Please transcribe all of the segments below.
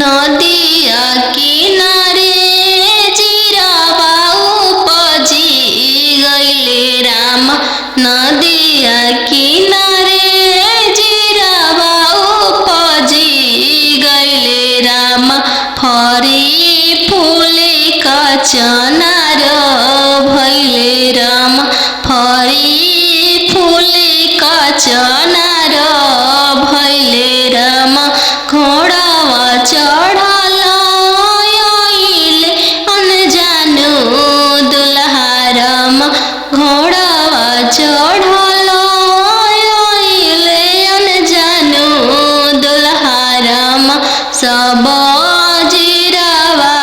नदिया किनारे जिरावा उपजी गइले राम। नदिया किनारे जिरावा उपजी गइले राम। फरी फूले कचनार भइले राम। फरी फूले कचनार भइले राम। घोड़ावा चढ़ल आइले अनजानु दुल्हा राम। घोड़ावा चढ़ल आइले अनजानु दुल्हा राम। सब जिरावा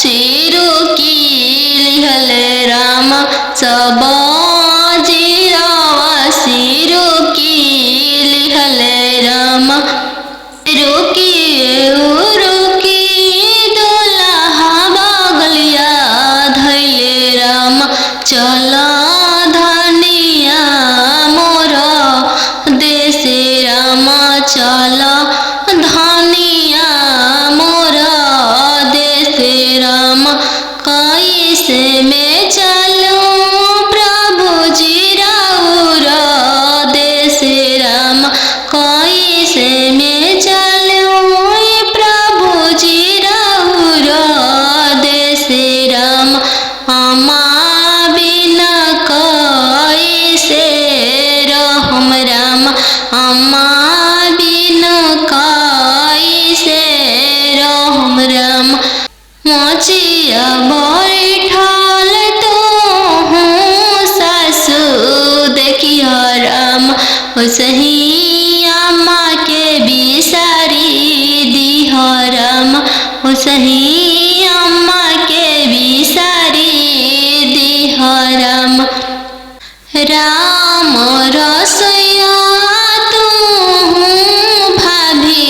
चिरुकी लिहले राम। सब जिरावा सिरुकी लिहले राम। रुकी रुकी दुल्हा बगलिया धैले राम। चल धनिया मोर देशे राम। चल धनिया मोर देशे राम। कैसे में चलूं प्रभु जी राउर देशे राम। कैसे में चलूं प्रभु जी राउर देशे राम। अम्मा बिना कैसे रहम राम। अम्मा बिना कैसे रहम राम। मोचिया बैठल तो हूँ सासु देखिया राम। ओसही अम्मा के बिसारी दिह राम। ओसही अम्मा के बिसारी दिह राम। राम रसोइया तू भाभी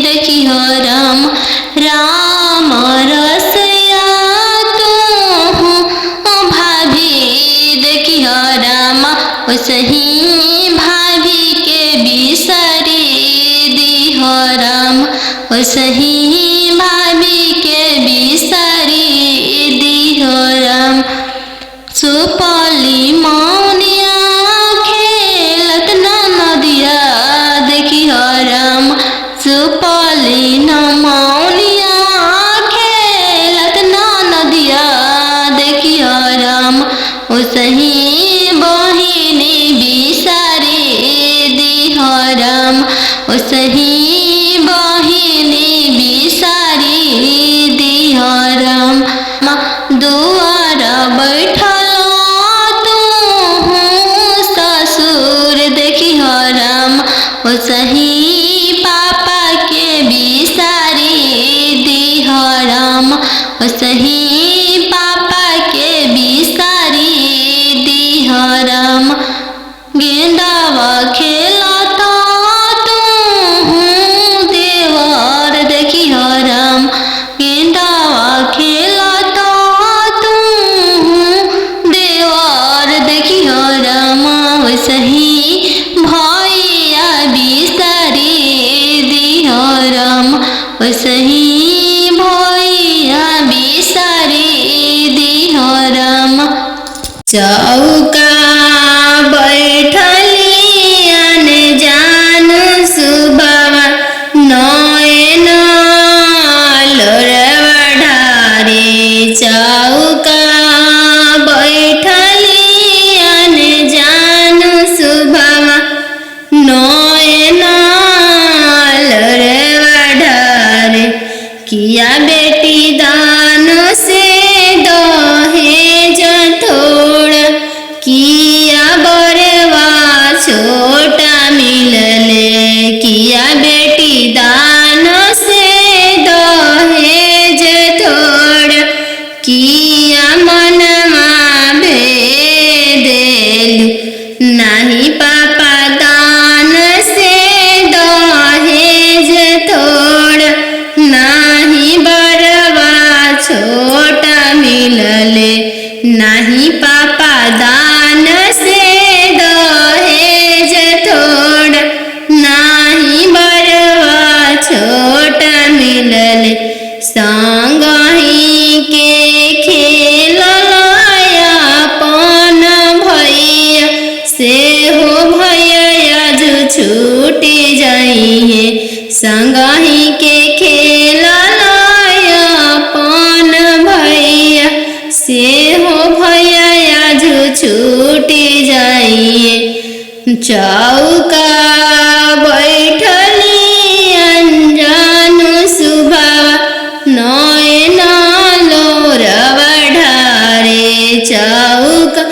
देखिह राम। राम रसोइया तू भाभी देखिह राम। ओसही भाभी के बिसारी दिह राम। ओसही भाभी के बिसारी दिह राम। सुपली मौनिया खेलत नदिया देखिह राम। सुपली मौनिया खेलत नदिया देखिह राम। ओसही बहिनी बिसारी दिह राम। ओसही बहिनी बिसारी दिह राम। दुआर बैठल तू ससुर देखिह राम। ओसही पापा के बिसारी दिह राम। ओसही पापा के बिसारी दिह राम। गेंदावा खेलत तू देवर देखिह राम। गेंदावा खेलत तू देवर देखिह राम। ओसही भैया बिसारी दिह राम। ओसही भैया बिसारी दिह राम। चौका बैठली अनजान सुबवा नयन लोरवा ढारे। चौका बैठली अनजान सुबवा नयन लोरवा ढारे। किया बेटी दान से दहेज थोड़ा। किया बरवा छोटा मिलले। किया बेटी दान से दहेज थोड़ा। किया मनमा भेदेलु नाही पापा दान से दहेज थोड़ा। नाही बरवा संगही के खेललाया पन भैया से हो भैया जो छूटी जाइए। संगही के खेललाया पन भैया से हो भैया जो छूटी जाइए। चौका बैठली अनजानु सुभावा नयन लोरवा ढारे। चौका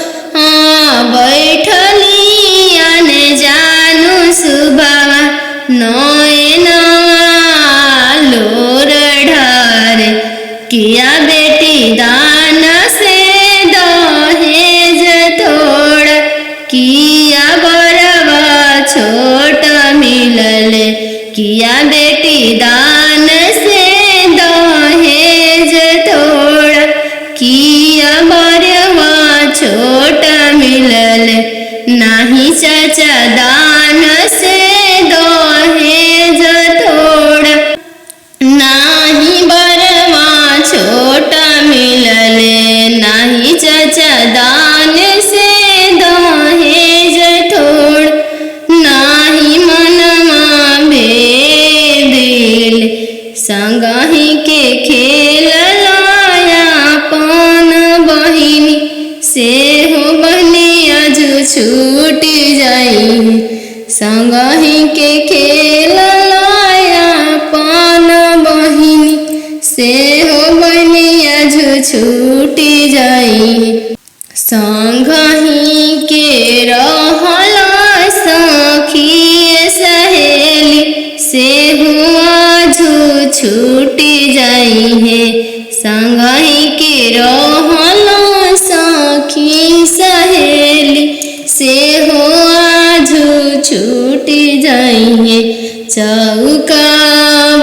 बैठली अनजानु सुभावा नयन लोर ढारे। किया बेटी दान से दहेज थोड़ा किया बरवा छोट मिलले। किया बेटी दान से दहेज थोड़ा किया बरवा छोट मिलले। नाही चाचा दान से दहेज थोड़ा नाही बरवा छोट मिलले। नाही चाचा दान से दहेज थोड़ा नाही मनवा भेदिल। संगही के खेललाया पन बहिनी से हो बनिया जो छूटी जाई। संगही के खेललाया पन बहिनी से हो बनिया जो छूटी जाई। संगही के रहला सखी सहेली से हुआ जो छूटी जाई है। संगही के रहला सखी सहेली से हुआ जो छूटी जाई है। चौका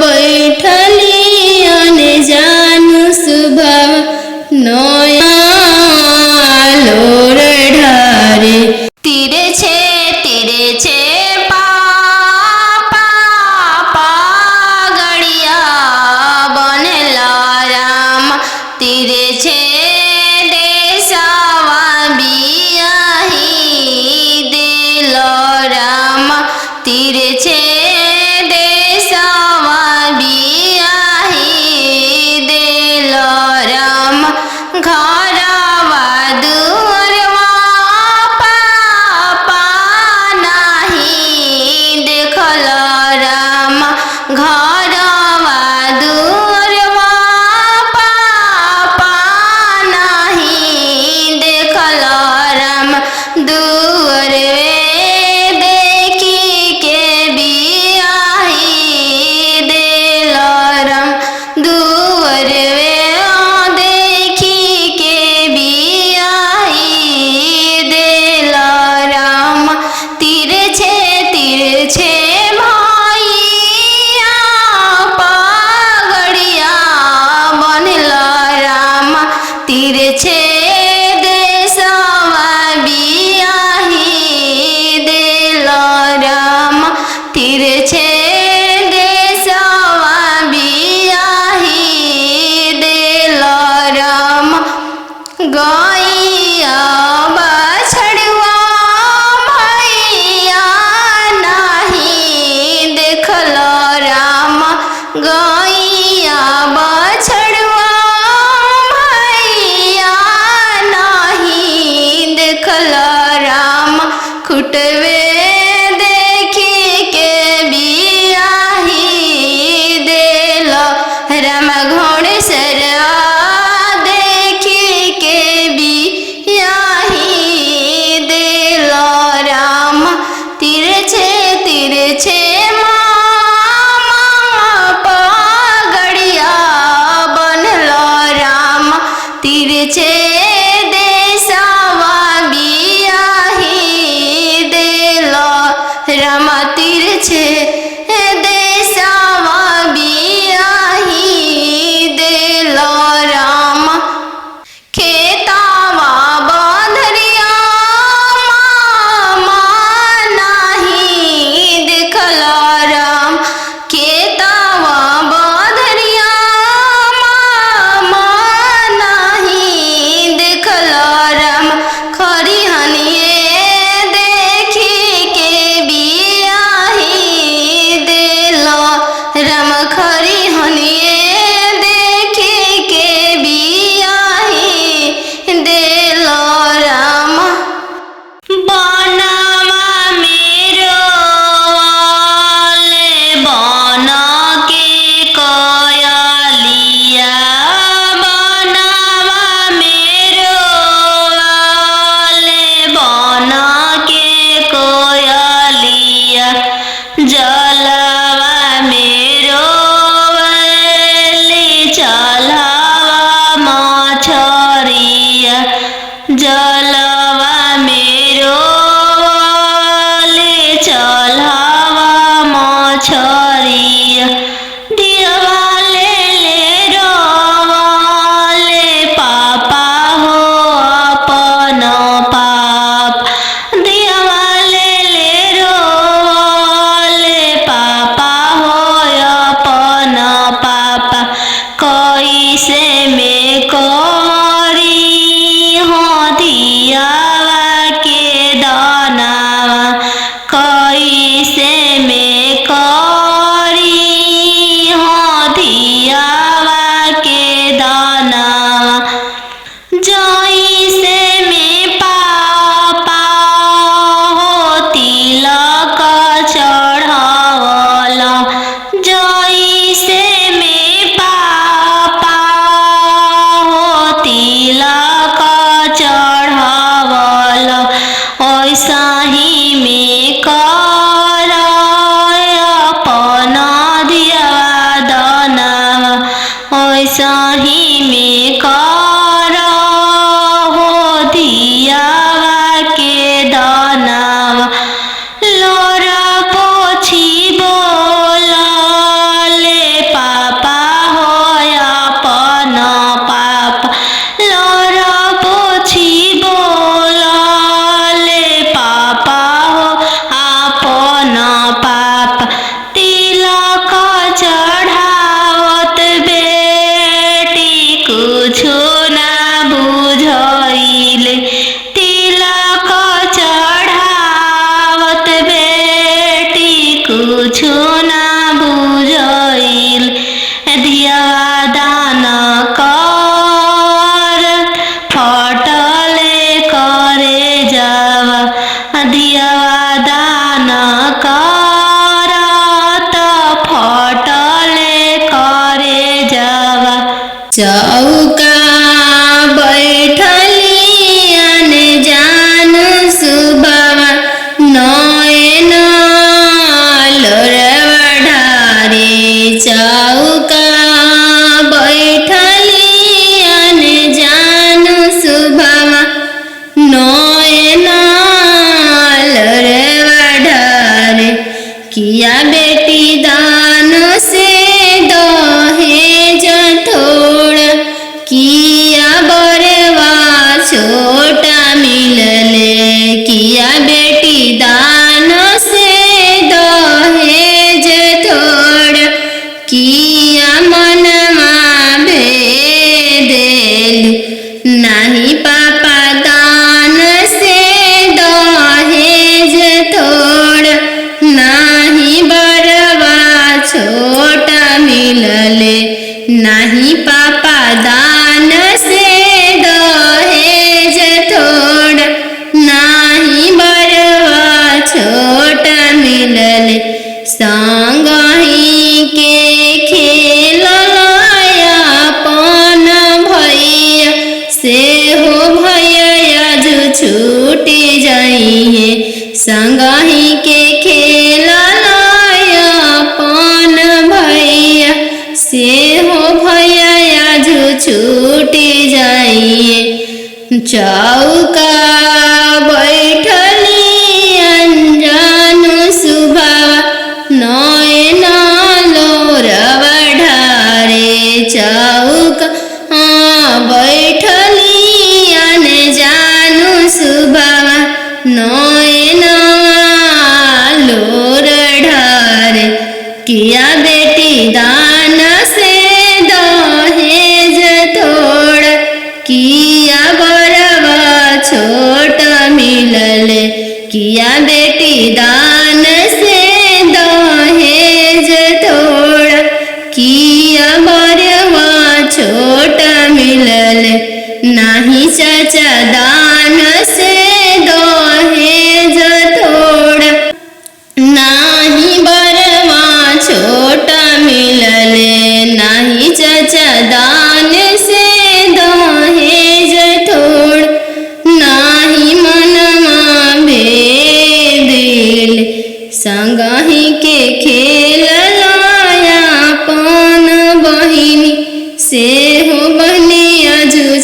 बैठली अनजानु सुभाव नया लोर ढारे। तीरे छे पापा गड़िया बनेला राम। तीरे छे देशवा बियाही दिल राम। तीरे छे देशवा बियाही दिल राम। घरवा दुअरवा पापा नाही देखल राम। घरवा दुअरवा पापा नाही देखल राम। दुअरवे देखी के बियाही दिल राम। दुअरवे देखी के बियाही दिल राम। तीरे छे भैया पगड़िया बनल राम। तीरे छे देशवा बियाही दिल राम। तीरे छे देशवा बियाही दिल राम। गैया बछड़ुआ भैया नाही देखल राम। गैया बछड़ुआ भैया नाही देखल राम। खुटवे देखी के बियाही दिल राम। घोड़ेसर देखी के बियाही दिल राम। तीरे छे मामा पगड़िया बनल राम। तीरे छे देशवा बियाही दिल राम। तीरे छे देशवा बियाही चलावा मछरिया जलवा मेरो ले चलावा मछरिया दियवा ले रोले पापा हो अपन पाप दियवा ले रोले पापा हो अपन पापा कैसे में करी हो दियावा के दानावा कैसे में करी हो दियावा के दानावा जैसे में पापा हो तिलक चढ़ावला जैसे में पापा हो तिलक चढ़ावला ऐसा ही में कर अपन दियवा दानावा ऐसा ही में कर हो दियावा के दानावा लोरा पोछी बोलले पापा हो अपन पाप लोरा पोछी बोलले पापा हो अपन पाप तिलक चढ़ावत बेटी कुछो ना बुझाइले तिलक चढ़ावत बेटी कुछो ना बुझाइले दियवा दान कर फटले करे जावा दियवा दान कर त फटले करे जावा चौका बैठलियन जान सुबावा नयन लोरवा ढारे चौका बैठलियन जान सुबावा नयन लोरवा ढारे किया बेटी दान से दहेज थोड़ा किया बरवा छोटा मिलले किया बेटी दान से दहेज थोड़ा किया मनमा भेदेल नहीं पापा दान से दहेज थोड़ा नहीं बरवा छोटा मिलले नहीं पापा दान से दहेज थोड़ा नहीं बरवा छोटा मिलले संग ही के खेलया अपन भैया से हो भैया जो छूटी जाइए संग ही के खेलया अपन भैया से हो भैया जो छूटी जाइए चौका बैठलियन जान सुबावा नयन लोरवा ढारे चौका बैठलियन जान सुबावा नयन लोर ढारे किया बेटी दान से दहेज थोड़ा किया बरवा छोटा मिलले किया बेटी दान से दहेज थोड़ा किया बरवा छोटा मिलले नहीं चाचा दान से दहेज थोड़ा नहीं बरवा छोटा मिलले नहीं चाचा दान से दहेज थोड़ा नहीं मनमा भेदिल संगही के खेल लाया पन बहिनी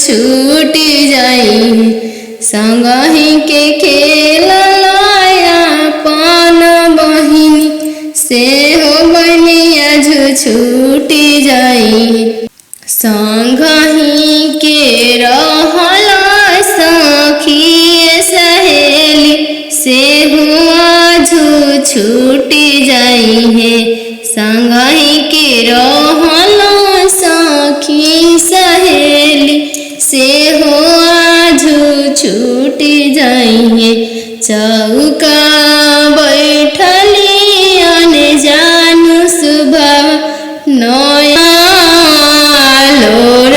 छूट जाई संगही के खेललाया पान बहिनी से हो बनिया छूट जाई संगही के रहला सखी सहेली से हुआ छूट जाई है संगही के रहला सखी सहेली से हुआ छूट जाई है चौका बैठली अने जानू सुबह नया लोर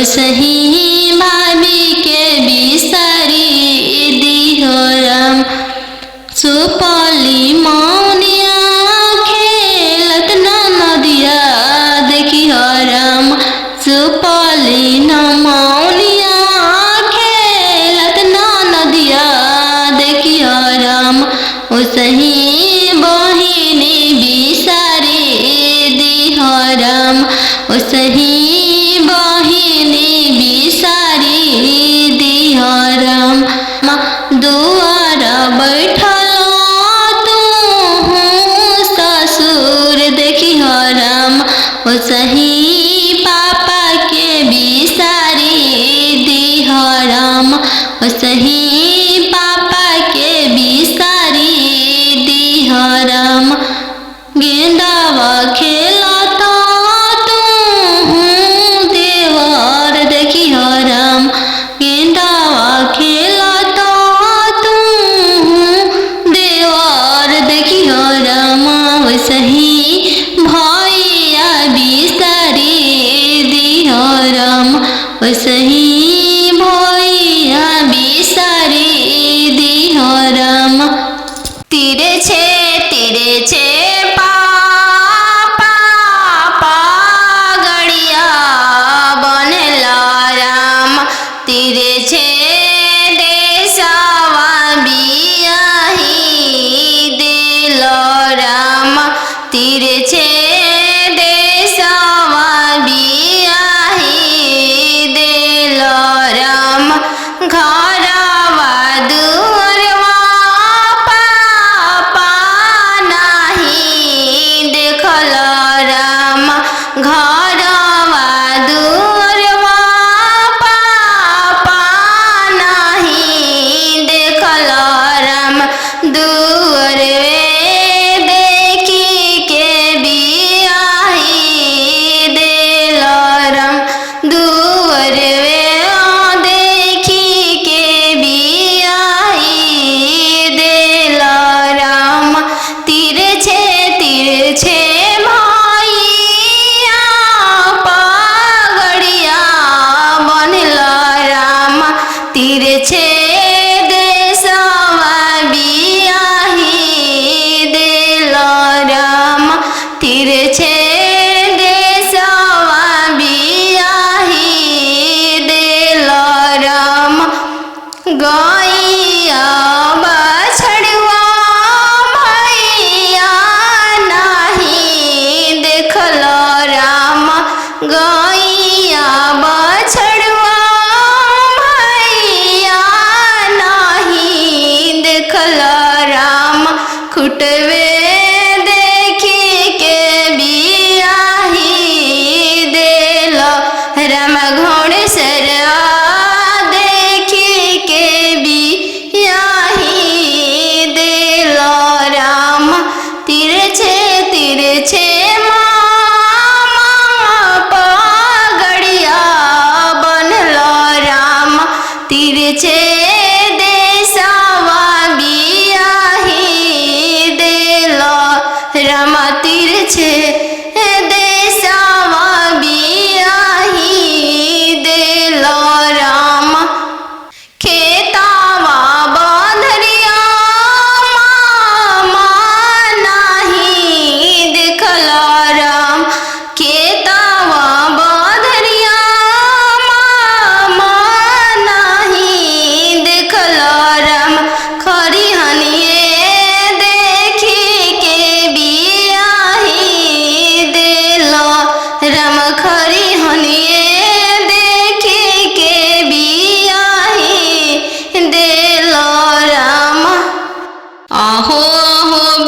ओसही भाभी के बिसारी दिहो राम। सुपौली मौनिया खेलत नदिया देखिहो राम। सुपौली मौनिया खेलत नदिया देखिहो राम। ओसही बहिनी बिसारी दिहो राम। ओसही बहिनी बिसारी दिहो राम। दुआर बैठल तू ससुर देखिहो राम। ओसही पापा के बिसारी दिहो राम। ओसही पापा के बिसारी दिहो राम। गेंदावा खेलत तू देवर देखिहो राम। गेंदावा खेलत तू देवर देखिहो राम। ओसही भैया बिसारी दिहो राम। ओसही भैया बिसारी दिहो राम। तिरछे पापा गड़िया बनल राम। तिरछे देशवा बियाही दिल राम। तिरछे देशवा बियाही दिल राम। घरवा दुअरवा पापा नाही देखल राम। घरवा दुअरवा पापा नाही देखल राम। दुअरवे देखी के बियाही दिल राम। दुअरवे देखी के बियाही दिल राम। तिरछे भैया पगड़िया बनल राम। तिरछे देशवा बियाही दिल राम। तिरछे देशवा बियाही दिल राम। गैया बछड़ुआ भैया नाही देखल राम। गैया बछड़ुआ भैया नाही देखल राम। खुटवे देखी के बियाही दिल राम। घोड़सरवा देखी के बियाही दिल राम। तिरछे पगड़िया बनल राम। तिरछे देशवा बियाही दिल राम। तिरछे देशवा बियाही दिल राम। खेतावा बंधरिया मामा नाही देखल राम। खेतावा बंधरिया मामा नाही देखल राम। खरिहनिए देखी के बियाही दिल राम। खरिहनिए देखी के बियाही दिल राम। आहो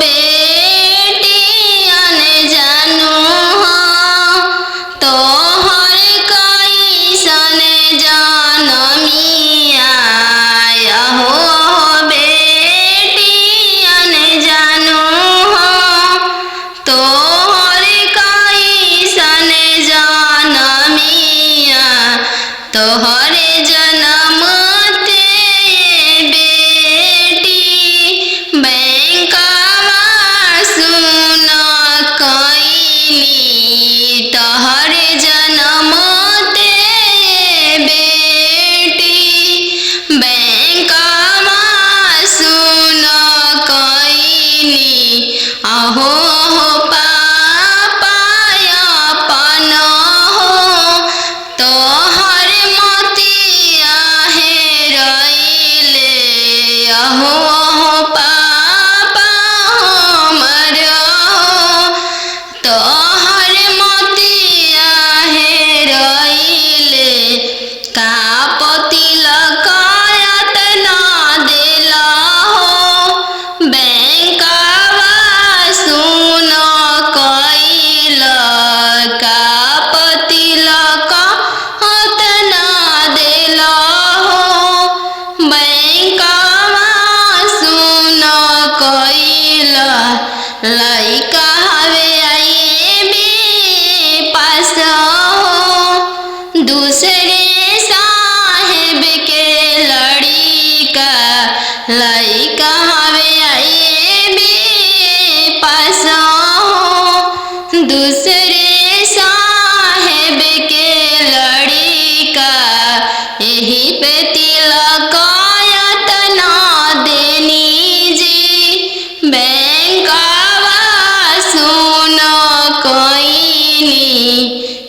बेटियन जानू तोहर कैसन जनमिया। आहो बेटियन जानू तोहर कैसन जनमिया। तोहर जनम ते बेटी बैंकवा सुन कैनी। तोहर जन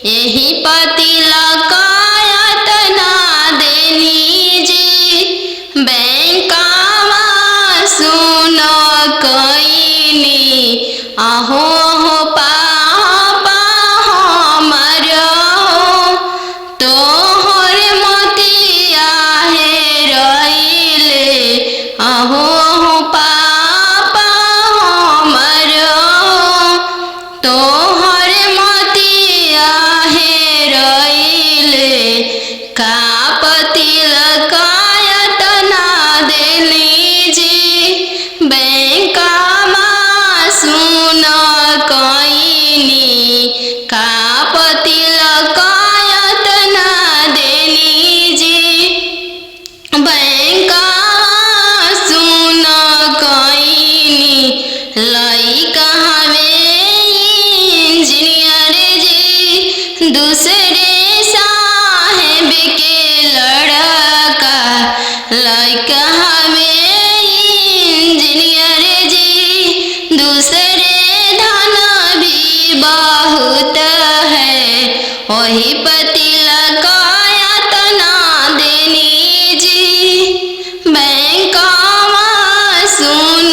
यही पति लकायत ना देनी जी बैंकावा सुन कईनी आहो हो पापा हमर हो तोहर मोतिया हेरइले आहो हो पापा हमर हो तोहर मोतिया हेरइले का पति लकायत ना देनी जी बैंकावा सुन कईनी का पति लकायत ना देनी जी बैंकावा सुन कईनी लइका हवे इंजीनियर जी दूसरे साहेब के लड़का लइका हवे इंजीनियर जी दूसरे धन भी बहुत है वही पति लकायत ना देनी जी बैंकावा सुन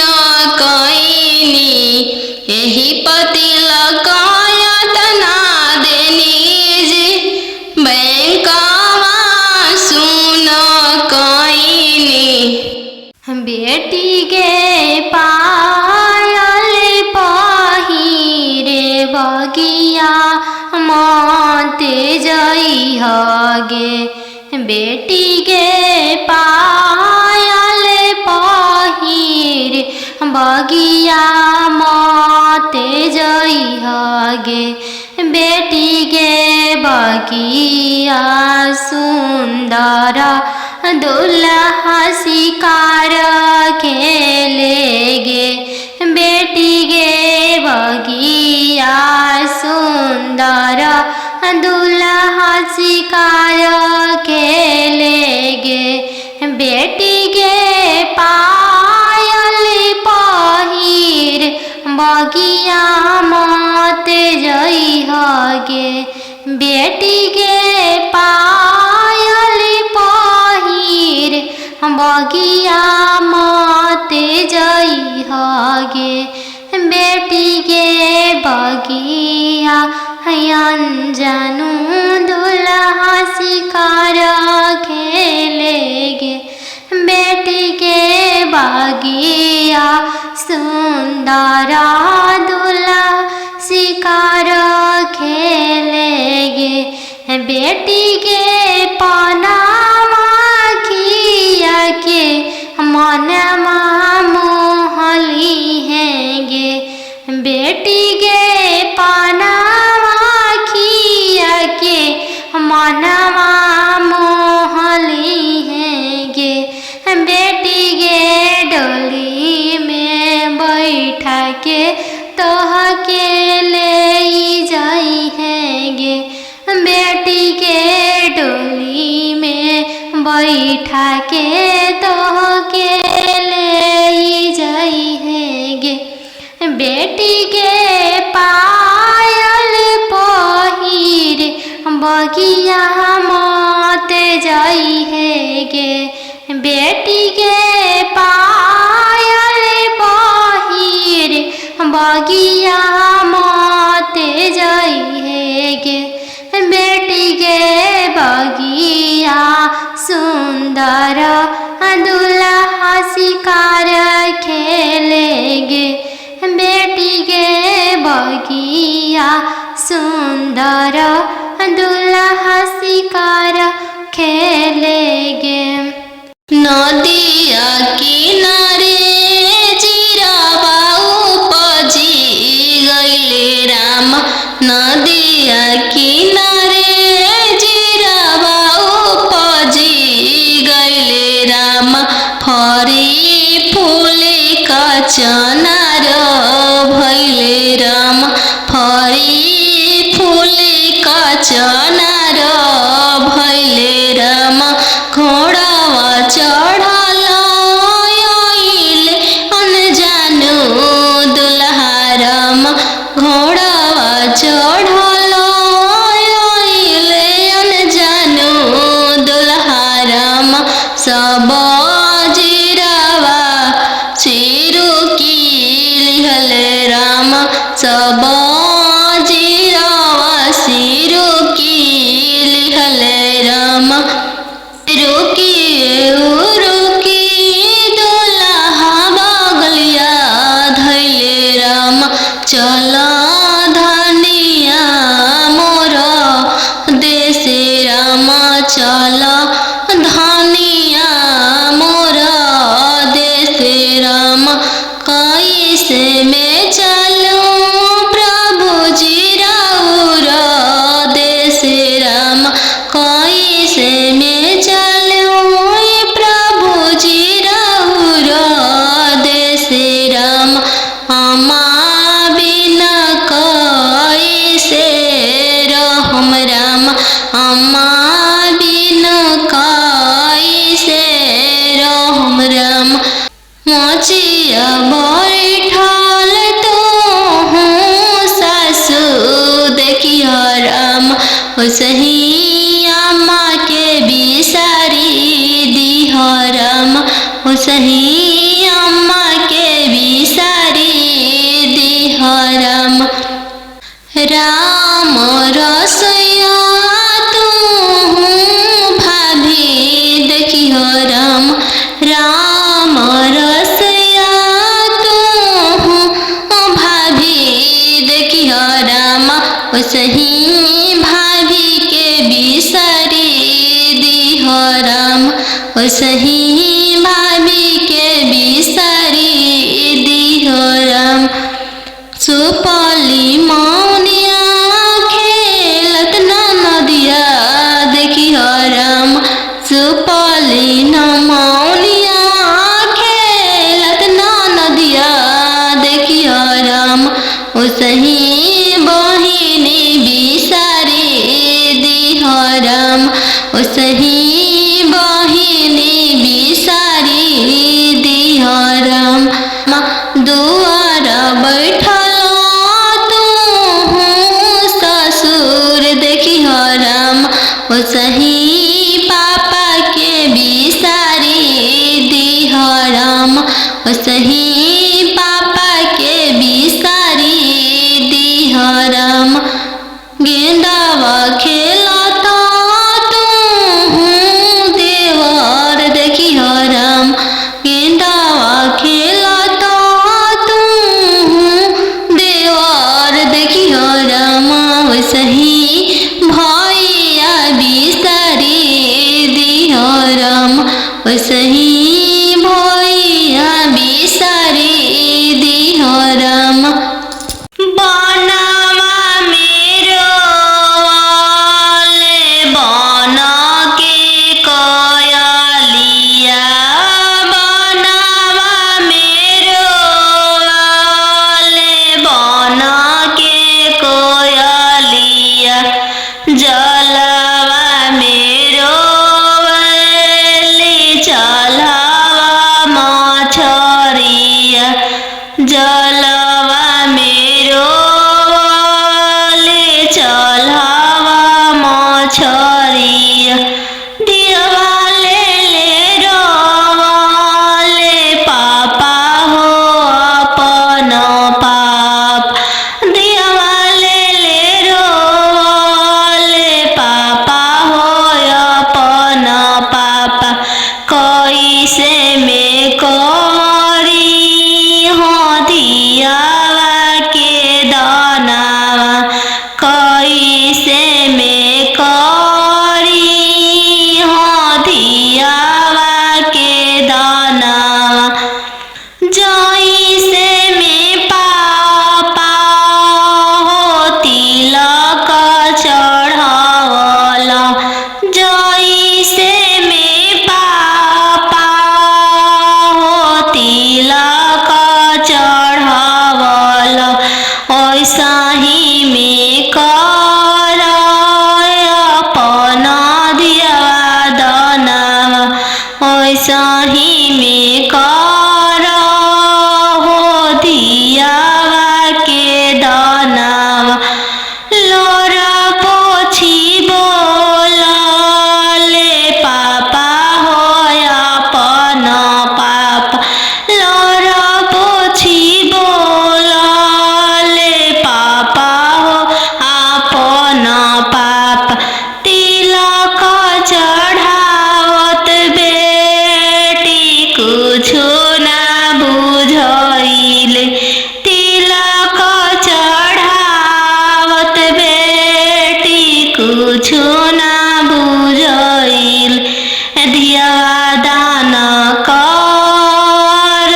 कईनी यही पति लकायत ना देनी जी बैंकावा सुन कईनी बेटी के पायल पहिरे बगिया मत जइहगे बेटी के पायल पहिरे बगिया मत जइहगे बेटी के बगिया सुंदर दुल्हा शिकार खेलेगे बेटी के बगिया सुंदर दुल्हा शिकार खेलेगे बेटी के पायल पहिर बगिया मत जइहगे बेटी के पायल पहिर बगिया मत जइहगे बेटी के बगिया अनजानू दुल्हा शिकार खेलेगे बेटी के बगिया सुंदर दुल्हा शिकार खेलेगे बेटी के पनामा किया के मनमा मोहली हैगे बेटी के पनामा किया के मनमा मोहली हैगे बेटी के डोली में बैठा के तोह के ले जाई हैगे बेटी के डोली में बैठा के तोह के ले जाई हैगे बेटी के पायल पहिर बगिया मत जाई हैगे बेटी के पायल पहिर बगिया मत जाई हैगे बेटी के बगिया सुंदर दुल्हा शिकार खेलेगे बेटी के बगिया सुंदर दुल्हा शिकार खेलेगे नदिया किनारे जीरावा उपजी गइले राम नदिया किनारे जीरावा उपजी गइले राम फरी फूले का चनार भइले राम फरी फूले का चनार भइले राम घोड़ावा चढ़ल आइले अनजानु दुल्हा राम घोड़ावा चढ़ल ओसही अम्मा के बिसारी दिहो रामा ओसही अम्मा के बिसारी दिहो रामा राम रसैया भाभी देखियो राम राम रसैया भाभी देखियो राम ओसही भाभी के बिसारी दिहो राम ओसही भाभी के बिसारी दिहो राम सुपली मौनिया खेलत ना नदिया देखियो राम सुपली न मौनिया खेलत ना नदिया देखियो राम ओसही बहिनी बिसारी दिहो राम ओसही बहिनी बिसारी दिहो राम दुआर बैठल देखियो राम ओसही पापा के बिसारी दिहो राम ओसही पापा के बिसारी दिहो राम गेंदावा खेलता देवर देखियो राम गेंदावा खेलता देवर देखियो राम ओसही भैया बिसारी दिहो राम ओसही भैया बिसारी दिहो राम बनवा मेरो वाले बन के कयलिया बनवा मेरो वाले बन के कोयलिया जलवा मेरो वाली चलवा मछरिया जलवा मेरो वाली चलवा मछरिया दिवाले ले रोवाले पापा हो अपन पाप दिवाले ले रोवाले पापा हो अपन पापा कैसे में करी हो दियावा के दानावा कैसे में करी हो दियावा के दानावा जैसे में पापा हो तिलक चढ़ावला जैसे में पापा हो तिलक चढ़ावला ऐसा ही में कर अपन दियावा दानावा ऐसा ही में कर हो दियावा के दानावा लोरा पोछी बोलले पापा हो अपन पापा लोरा पोछी बोलले पापा हो अपन पापा तिलक चढ़ावत बेटी कुछो ना बुझाइले तिलक चढ़ावत बेटी कुछो ना बुझाइले दियावा दान कर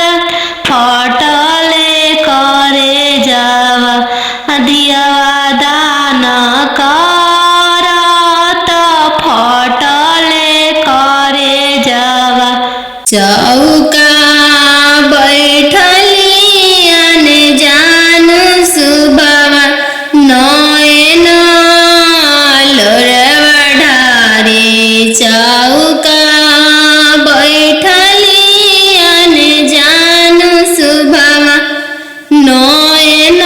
फटले करे जावा दियावा दान कर त फटले करे जावा चौका बैठली अनजान सुबवा नयन लोरवा ढारे चौका बैठली अनजान सुबवा नयन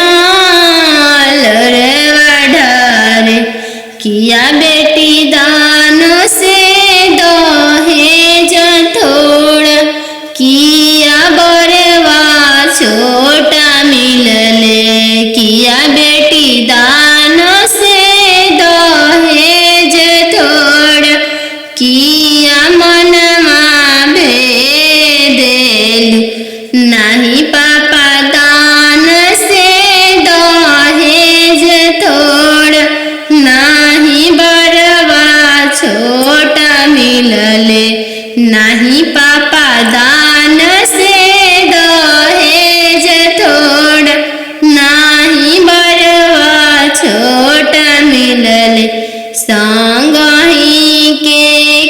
लोरवा ढारे किया बेटी दान से दहेज थोड़ा, किया बरवा छोटा मिलले, किया बेटी दान से दहेज थोड़ा, किया मनमा भेदेलु, नाही पापा दान से दहेज थोड़ा, नाही बरवा छोटा मिलले, नाही पापा दान से दहेज थोड़ा, नाही बरवा छोटा मिलले। संगही के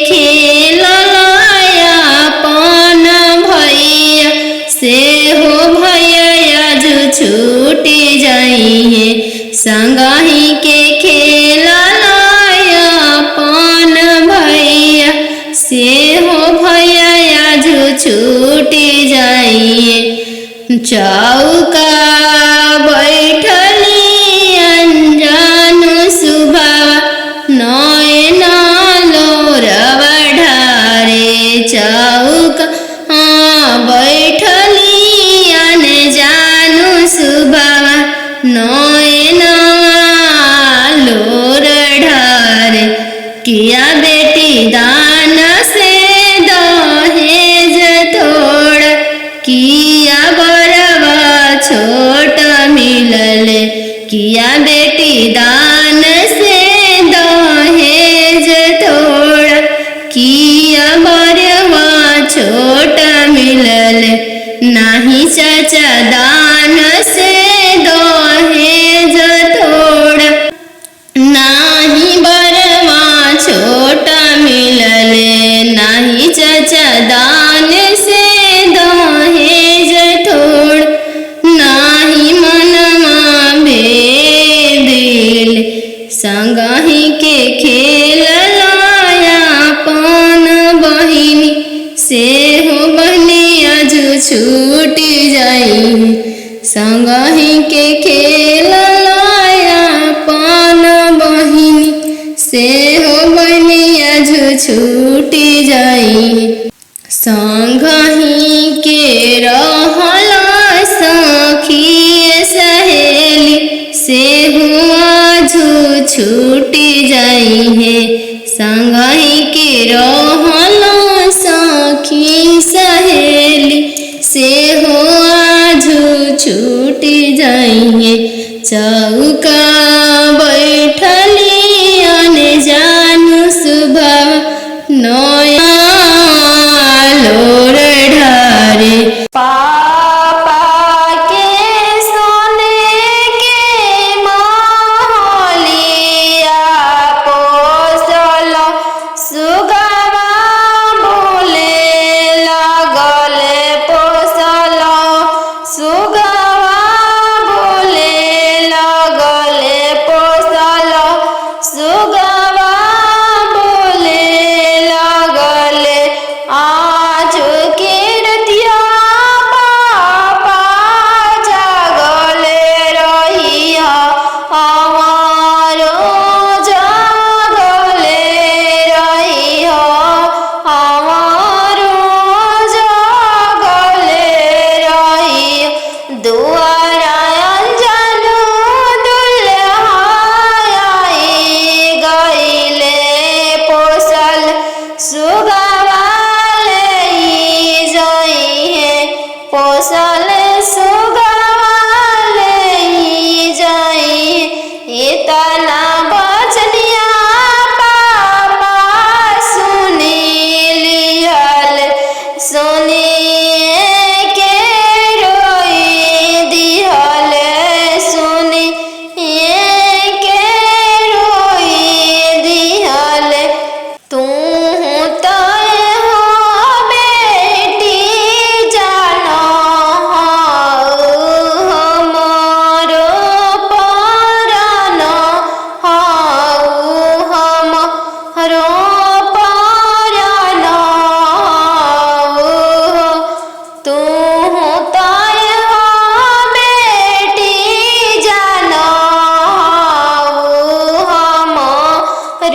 खेललाया पन भैया, से हो भैया जो छूटी जाइए, संगही के खेललाया पन भैया, से हो भैया जो छूटी जाइए। चौका बैठली अनजानु सुभावा, नयन लोरवा ढारे, चौका बैठली अनजानु सुभावा, नयन लोर ढारे, किया बेटी दान से दहेज थोड़ा, किया बरवा छोटा मिलले, किया बेटी दान से दहेज थोड़ा, किया बरवा छोटा मिलले, नाही चाचा दान से दहेज थोड़ा, नाही बरवा छोटा मिलले, नाही चाचा दान से दहेज थोड़ा, नाही मनमा भेदिल, संगही के खेललाया पन बहिनी, से हो बहनिया जो छूटी जाई, संगही के खेललाया पन बहिनी, से हो बहनिया जो छूटी जाई। संगही के रहला सखी सहेली, से हुआ जो छूटी जाई है, संगही के रहला सखी सहेली, से हुआ जो छूटी जाई है। चौका बैठली अनजानु सुभावा, नयन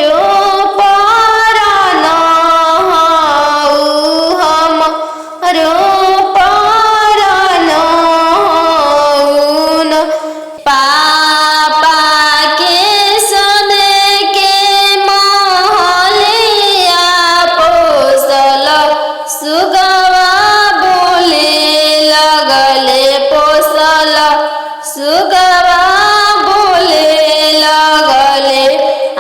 जो परान हऊ हमरो परान हऊ न। पापा के सने के महलिया पोसल सुगवा बोले लगले पोसल सुगवा बोले लगले।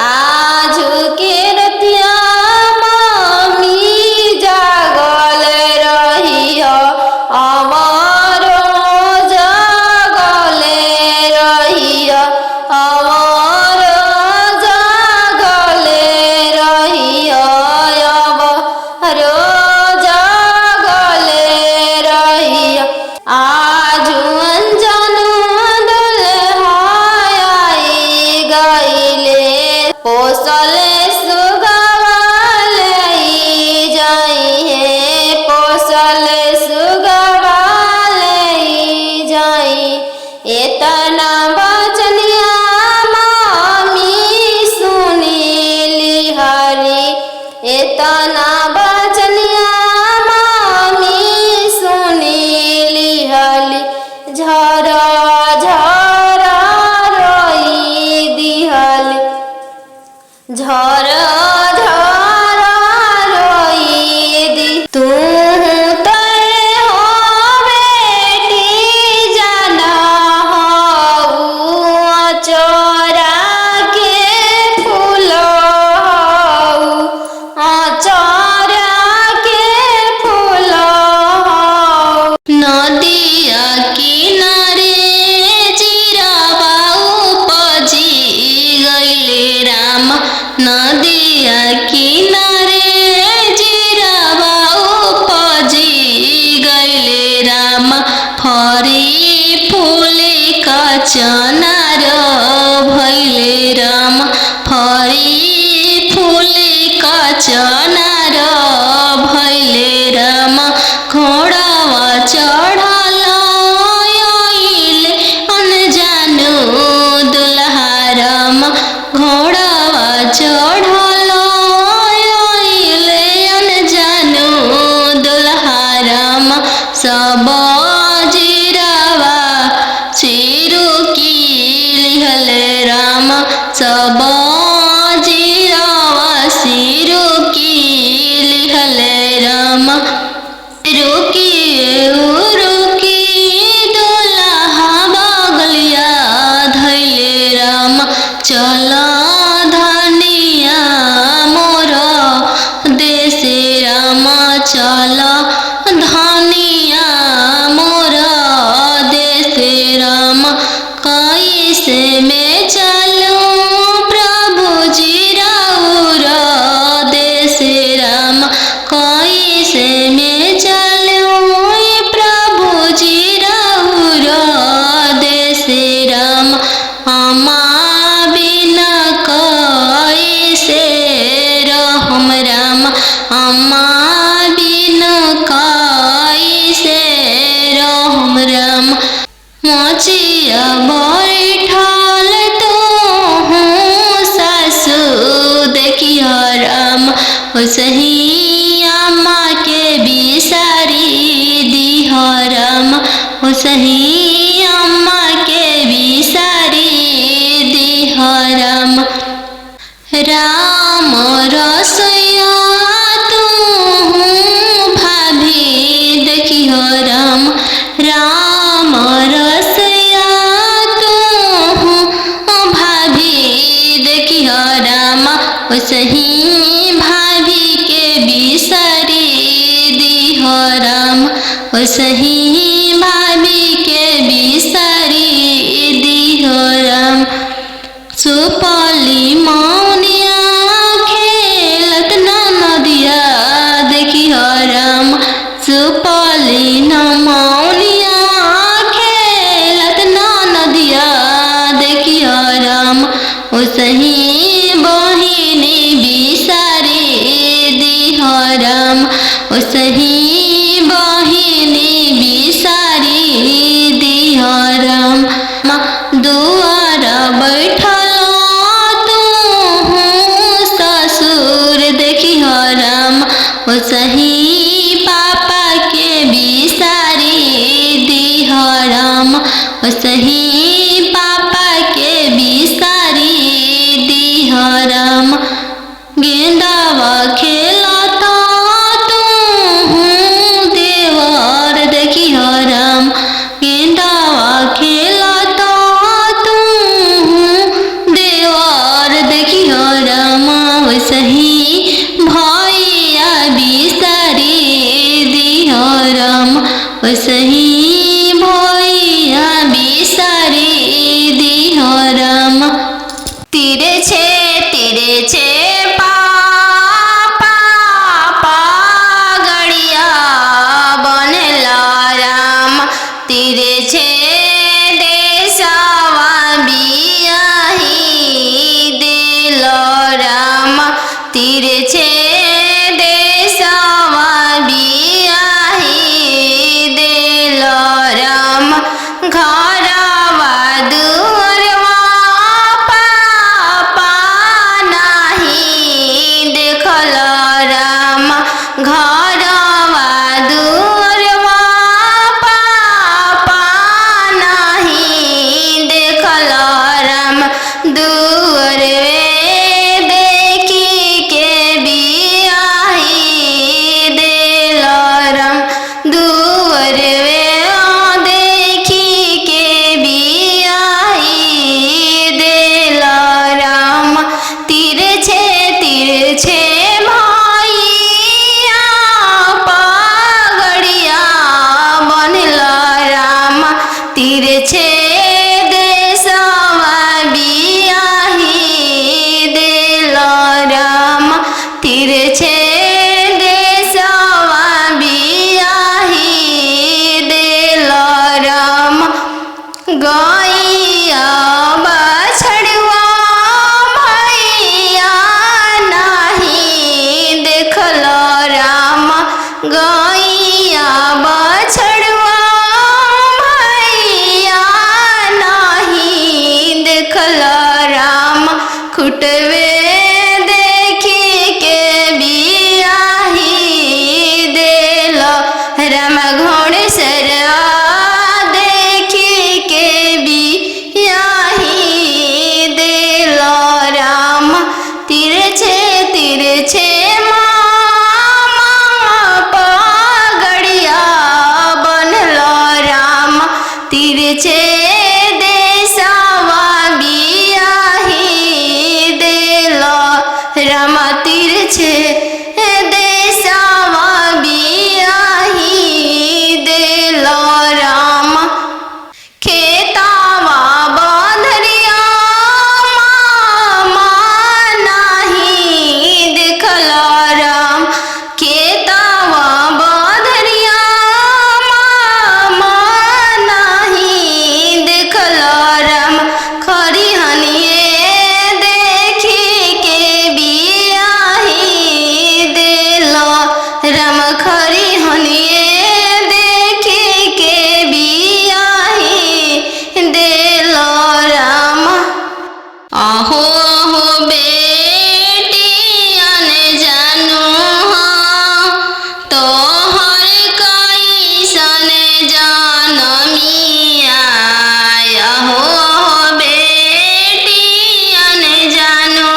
आजू के रतिया मम्मी जागल रही हमारो जागले रही हमारो जागले रही हमारो जागले रही। आजू अनजानू दुल्हाई गईले पोसले सुगवा लई जाई है पोसले सुगवा लई जाई। एतना बचनिया मामी सुनीली हरी एतना बचनिया मामी सुनीली हली। झरा झरा रोई दिहली झरा झरा रोई दी। तू तय हो बेटी जाना हऊ चोरा के फूल हऊ चोरा के फूल हऊ। नदिया किनारे जीरावा उपजी गईले राम नदिया किनारे जीरावा उपजी गईले राम। फरी फूले का चनार भैले राम फरी फूले का चनार भैले राम। घोड़ावा चढ़ल आइले अनजानो दुल्हा राम घोड़ावा चढ़ल आइले अनजानो दुल्हा राम। सब जीरावा चिरू की लिहले राम सब जीरावा सिरू की लिहले राम। रुकी रुकी दुल्हा बगलिया धैले राम चल धनिया मोर देशे राम चल धनिया मोर देशे राम। कैसे में चलूं प्रभु जी राउर देशे राम कैसे में चलूं प्रभु जी राउर देशे राम। अम्मा बिना कैसे रहम राम अम्मा बिना कैसे रहम राम। मोचिया बैठल तो हूँ सासू देखिया राम सही अम्मा के बिसारी दिह राम सही अम्मा के बिसारी दिह राम। राम रसोइया तू भाभी देखिह राम राम रसोइया तू भाभी देखिह राम सही भाभी के बिसारी दिह राम सही भाभी के बिसारी दिह राम। सुपली मौनिया खेलत नदिया देखिह राम सुपली न मौनिया खेलत नदिया देखिह राम सही बहिनी बिसारी दिह राम सही बहिनी बिसारी दिह राम। दुआर बैठल तू वैसही भैया बिसारी दिहो राम, वैसही भैया बिसारी दिहो राम। तिरछे तिरछे पापा गड़िया बनला राम, तिरछे देशवा बियाही दिल राम, तिरछे देशवा बियाही दिल राम। घरवा दुअरवा पापा नाही देखल राम, घरवा दुअरवा पापा नाही देखल राम। दुअरवे देखी के बियाही दिल राम, दुअरवे देखी के बियाही दिल राम। तिरछे तिरछे भैया पगड़िया बनला राम, तिरछे देशवा बियाही दिल राम, तिरछे देशवा बियाही दिल राम। गैया बछड़ुआ भैया नाही देखल राम, गैया बछड़ुआ भैया नाही देखल राम। खुटवे देखी के बियाही दिल राम, घोड़सरवा देखी के बियाही दिल राम। तिरछे तिरछे मामा पगड़िया बनला राम, तिरछे देशवा बियाही दिल राम, तिरछे देशवा बियाही दिल राम। खेतावा बंधरिया मामा नाही देखल राम, खेतावा बंधरिया मामा नाही देखल राम। खरिहनिए देखी के बियाही दिल राम, खरिहनिए देखी के बियाही दिल राम। आहो आहो बेटियन जानू हाँ, तोहर कैसन जनमिया। आहो आहो बेटियन जानू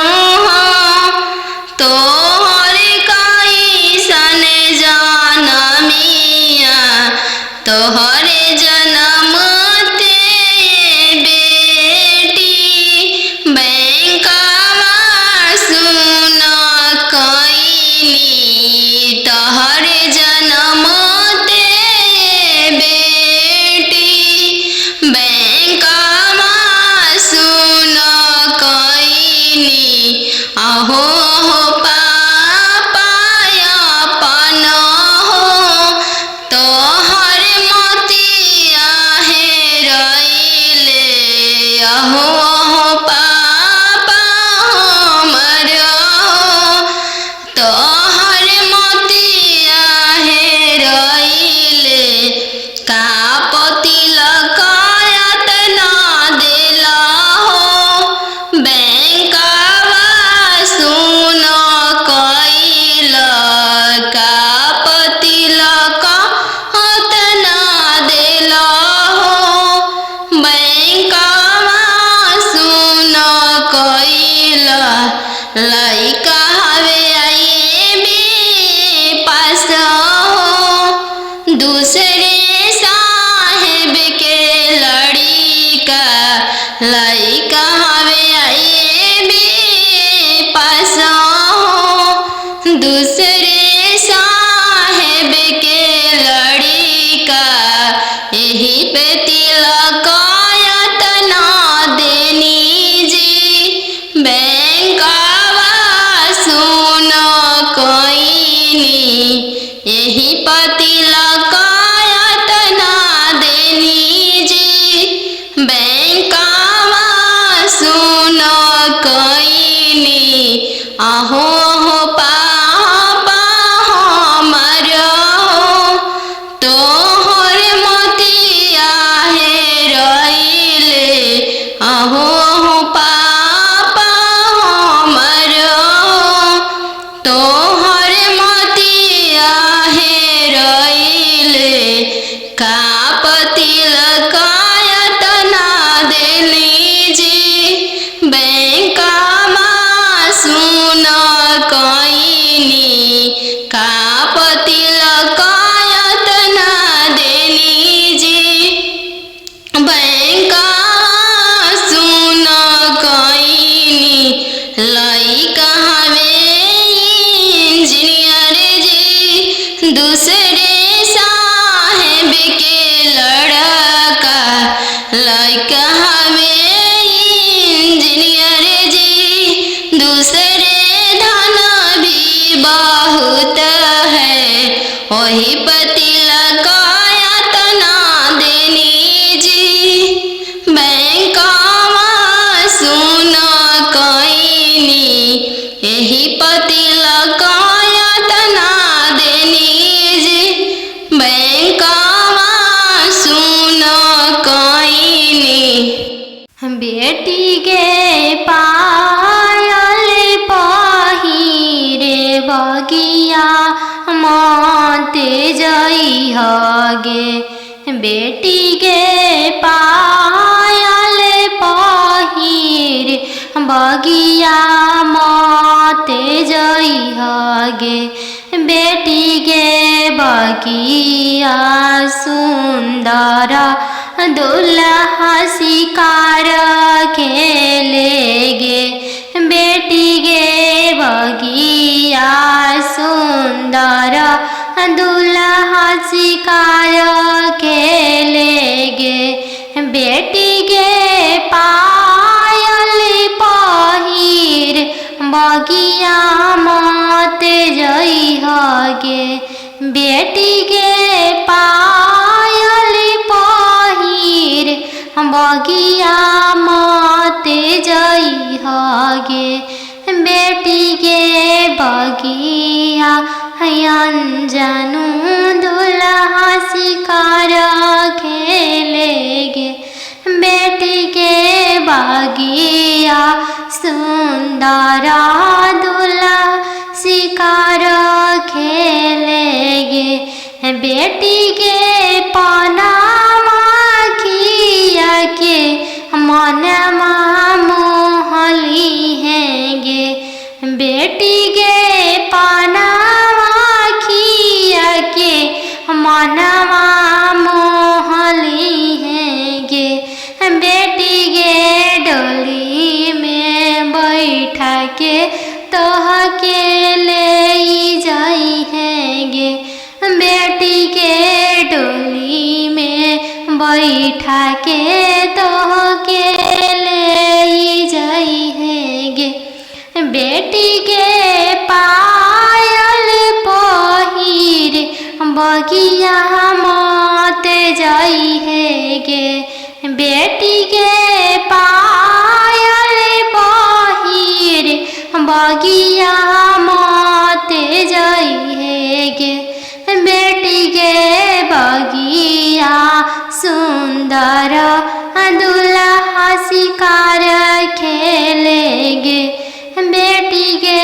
हाँ, तोहर कैसन जनमिया। तोहरे जनम ते बेटी बैंकवा सुन कैनी, तोहरे जनम ते बेटी बैंकवा सुन कैनी। आहो हो पापा अपन हो, तोहर मोतिया हेरैले। आहो हो पापा हमर हो, तोहर मोतिया हेरैले। का पतिलक एतना देला हो, बैंकवा सुन कैल। का पतिलक एतना देला हो, बैंकवा सुन कैल। लइका हवे आईबी पास हो, दूसरे साहेब के लड़िका। लइका हवे आईबी पास हो, कईनी यही पतिला कायत ना देनी जी बैंकावा सुन कईनी आहो हो पापा हमर तोहर मोतिया हेरइले आहो हो पापा हमर तोहर मोतिया हेरइले का पतिल कायत ना देनी जी बैंकावा सुन कईनी का पतिल कायत ना देनी जी बैंकावा सुन कईनी लइका हवे इंजीनियर जी दूसरे साहेब के लड़का लइका हवे इंजीनियर जी दूसरे धन भी बहुत है वही पतिला कायत ना देनी जी बैंकावा सुन कईनी यही पतिला कायत ना देनी जी बैंकावा सुन कईनी बेटी के पायल पहिरे बगिया माते जई हगे बेटी के पायल पहिरे बगिया माते जई हगे बेटी के बगिया सुंदर दुल्हा शिकार खेलेगे बेटी के बगिया सुंदर दुल्हा शिकार खेलेगे बेटी के पायल पहिर बगिया माते जई हगे बेटी के पायल पहिर बगिया माते जई हगे बेटी के बगिया अनजानु दुल्हा शिकार खेलेगे बेटी के बगिया सुंदर दुल्हा शिकार खेलेगे बेटी के पनामा खिया के मनमा मोहली हैगे बेटी के पनामा खिया के मनवा मोहली हैगे बेटी के डोली में बैठा के तोह के ले जाई हैगे बेटी के डोली में बैठा के तोह के ले जाई हैगे बेटी के पायल पहिर बगिया माते जाई हैगे बेटी के पायल पहिर बगिया माते जाई हैगे बेटी के बगिया सुंदर दुल्हा शिकार खेलेगे बेटी के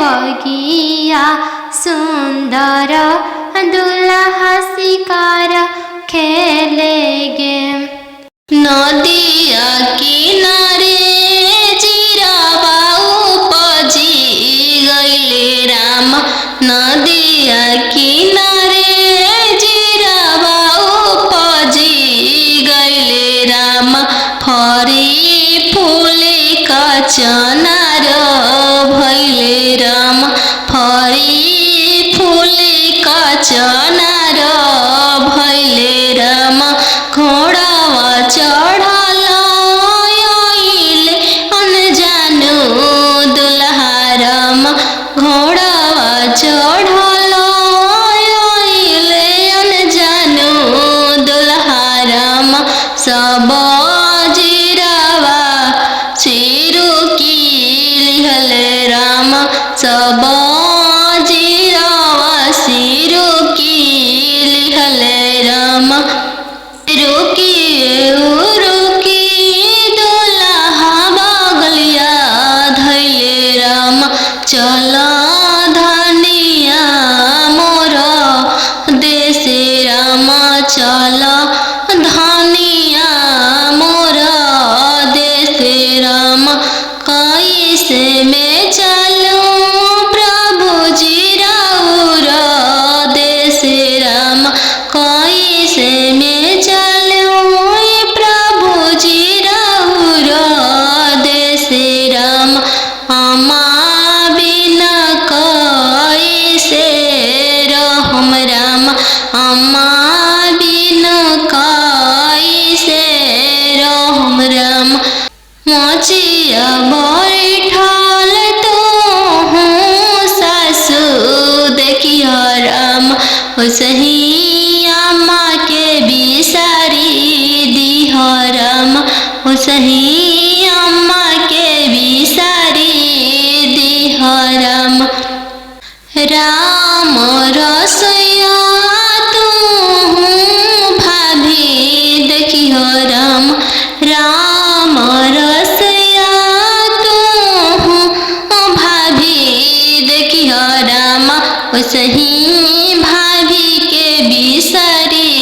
बगिया सुंदर दुल्हा शिकार खेलेगे नदिया किनारे जीराबा उपजी गइले राम नदिया किनारे जीराबा उपजी गइले राम फरी फूले का चनार भइले राम फरी फूले का चनार भइले राम घोड़ावा चढ़ल अनजानु दुल्हा राम घोड़ावा बजीरावा सिरो की लिहले राम रोकी दुल्हा बगलिया धैले राम चल धनिया मोर देशे राम चल धनिया मोर देशे राम कैसे में चलूं प्रभु जी राउर देशे राम कैसे में चलूं प्रभु जी राउर देशे राम अम्मा बिना कैसे रहम राम अम्मा बिना कैसे रहम राम मोचिया बैठल तो हूँ सासू देखियो राम सही अम्मा के बिसारी दिह राम सही अम्मा के बिसारी दिह राम राम रसोइया तू भाभी देखियो राम राम रसोइया तू भाभी देखियो राम सही भाभी के बिसारी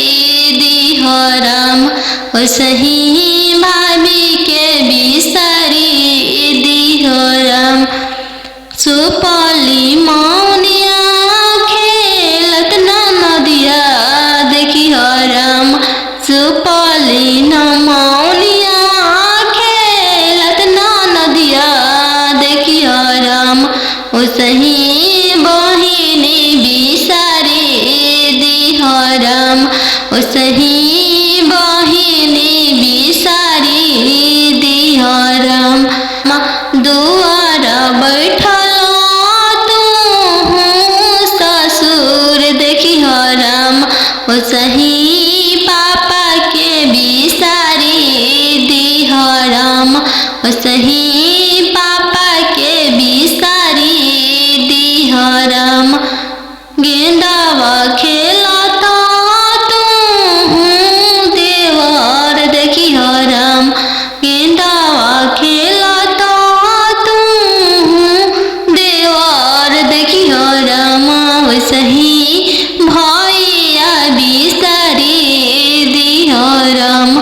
दिह राम सही भाभी के बिसारी दिह राम सुपली मौनिया खेलत नदिया देखियो राम सुपली मौनिया खेलत नदिया देखियो राम सही बहिनी बिसारी दिह राम सही बहिनी बिसारी दिह राम दुआर बैठल तू ससुर देखिह राम सही पापा के बिसारी दिह राम सही पापा के बिसारी दिह राम गेंदावा खेलता तू देवर देखिह राम गेंदावा खेलता तू देवर देखिह राम सही भैया बिसारी दिह राम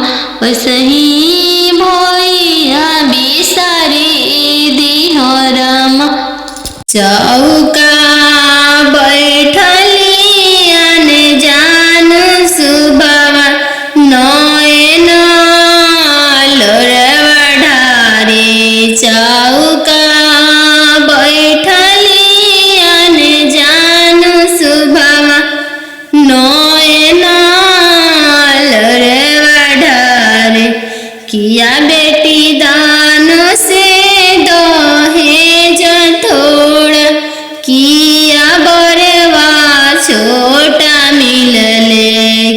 सही भैया बिसारी दिह राम चौका बैठली अने जान सुबवा नयन लोरवा ढारे चौका बैठली अने जान सुबवा नयन लोरवा ढारे किया बेटी दान से दहेज थोड़ा किया बरवा छोटा मिलले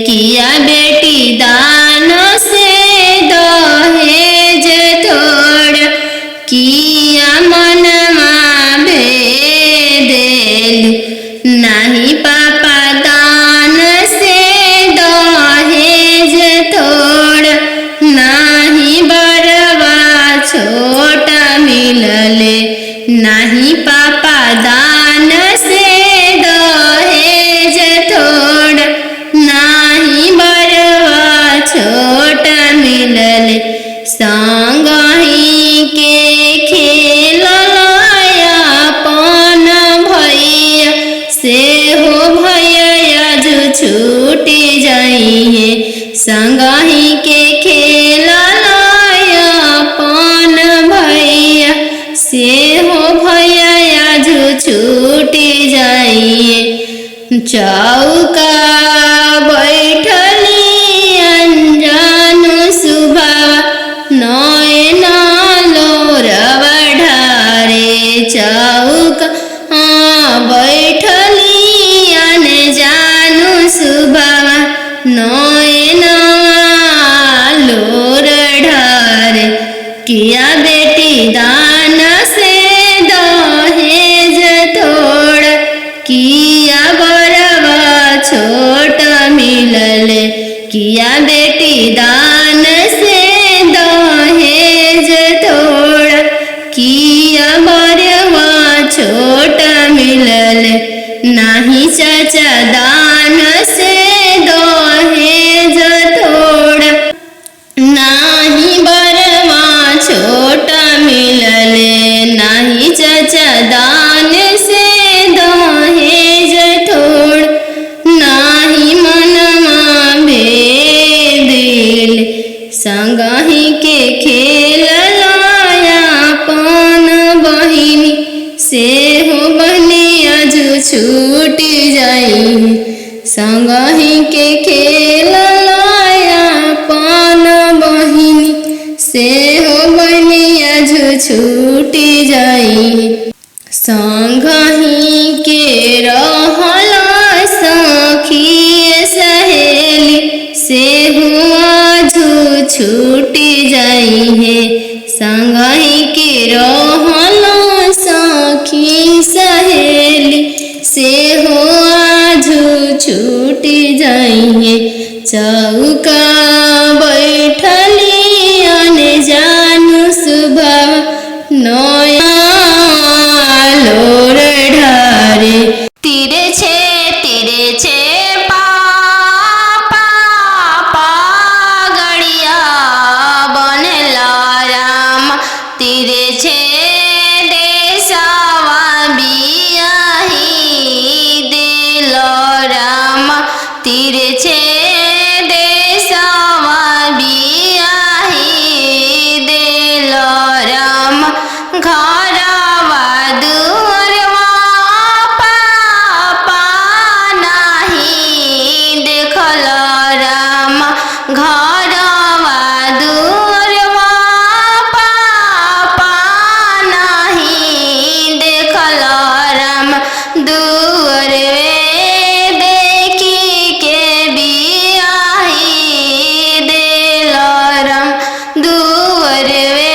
किया बेटी दान से दहेज थोड़ा किया मनमा भेदेल नहीं पापा दान से दहेज थोड़ा नहीं बरवा छोटा मिलले नहीं पापा दान से दहेज थोड़ा नहीं बरवा छोटा मिलले संग ही के खेलया अपन भैया से हो भैया जो छूटी जाइए संग ही के खेलया अपन भैया से हो भैया जो छूटी जाइए चौका बैठली अंजान सुबह नयन लोरवा ढारे चौका बैठली अनजान सुबह नयन लोर ढारे किया बेटी दान से दहेज किया बेटी दान से दहेज थोड़ा, किया बरवा छोटा मिलल नाही चाचा दान से दहेज थोड़ा, नाही बरवा छोटा मिलल नाही चाचा दान से दहेज थोड़ा, नाही मनमा भेदिल संगहि के खेल लायापन बहिनी, से हो बहनी आज छूट जाई, संगहि के खेल लायापन बहिनी, से हो बहनी आज छूट जाई, संगहि के रहला सखी सहेली, से हो आज छूट जाई है, संगहि के रहला सखी सहेली, से हो आज छूट जाई है, चौका बैठली अनजानु सुबह नया लोर ढारे, तीरे छे पापा गड़िया बनला राम, तीरे छे देशवा बियाही दिल राम, तीरे छे देशवा बियाही दिल राम, घरवा दुअरवा पापा नाही देखल राम, घरवा दुअरवा पापा नाही देखल राम, दुअरवे देखी के बियाही दिल राम, दुअरवे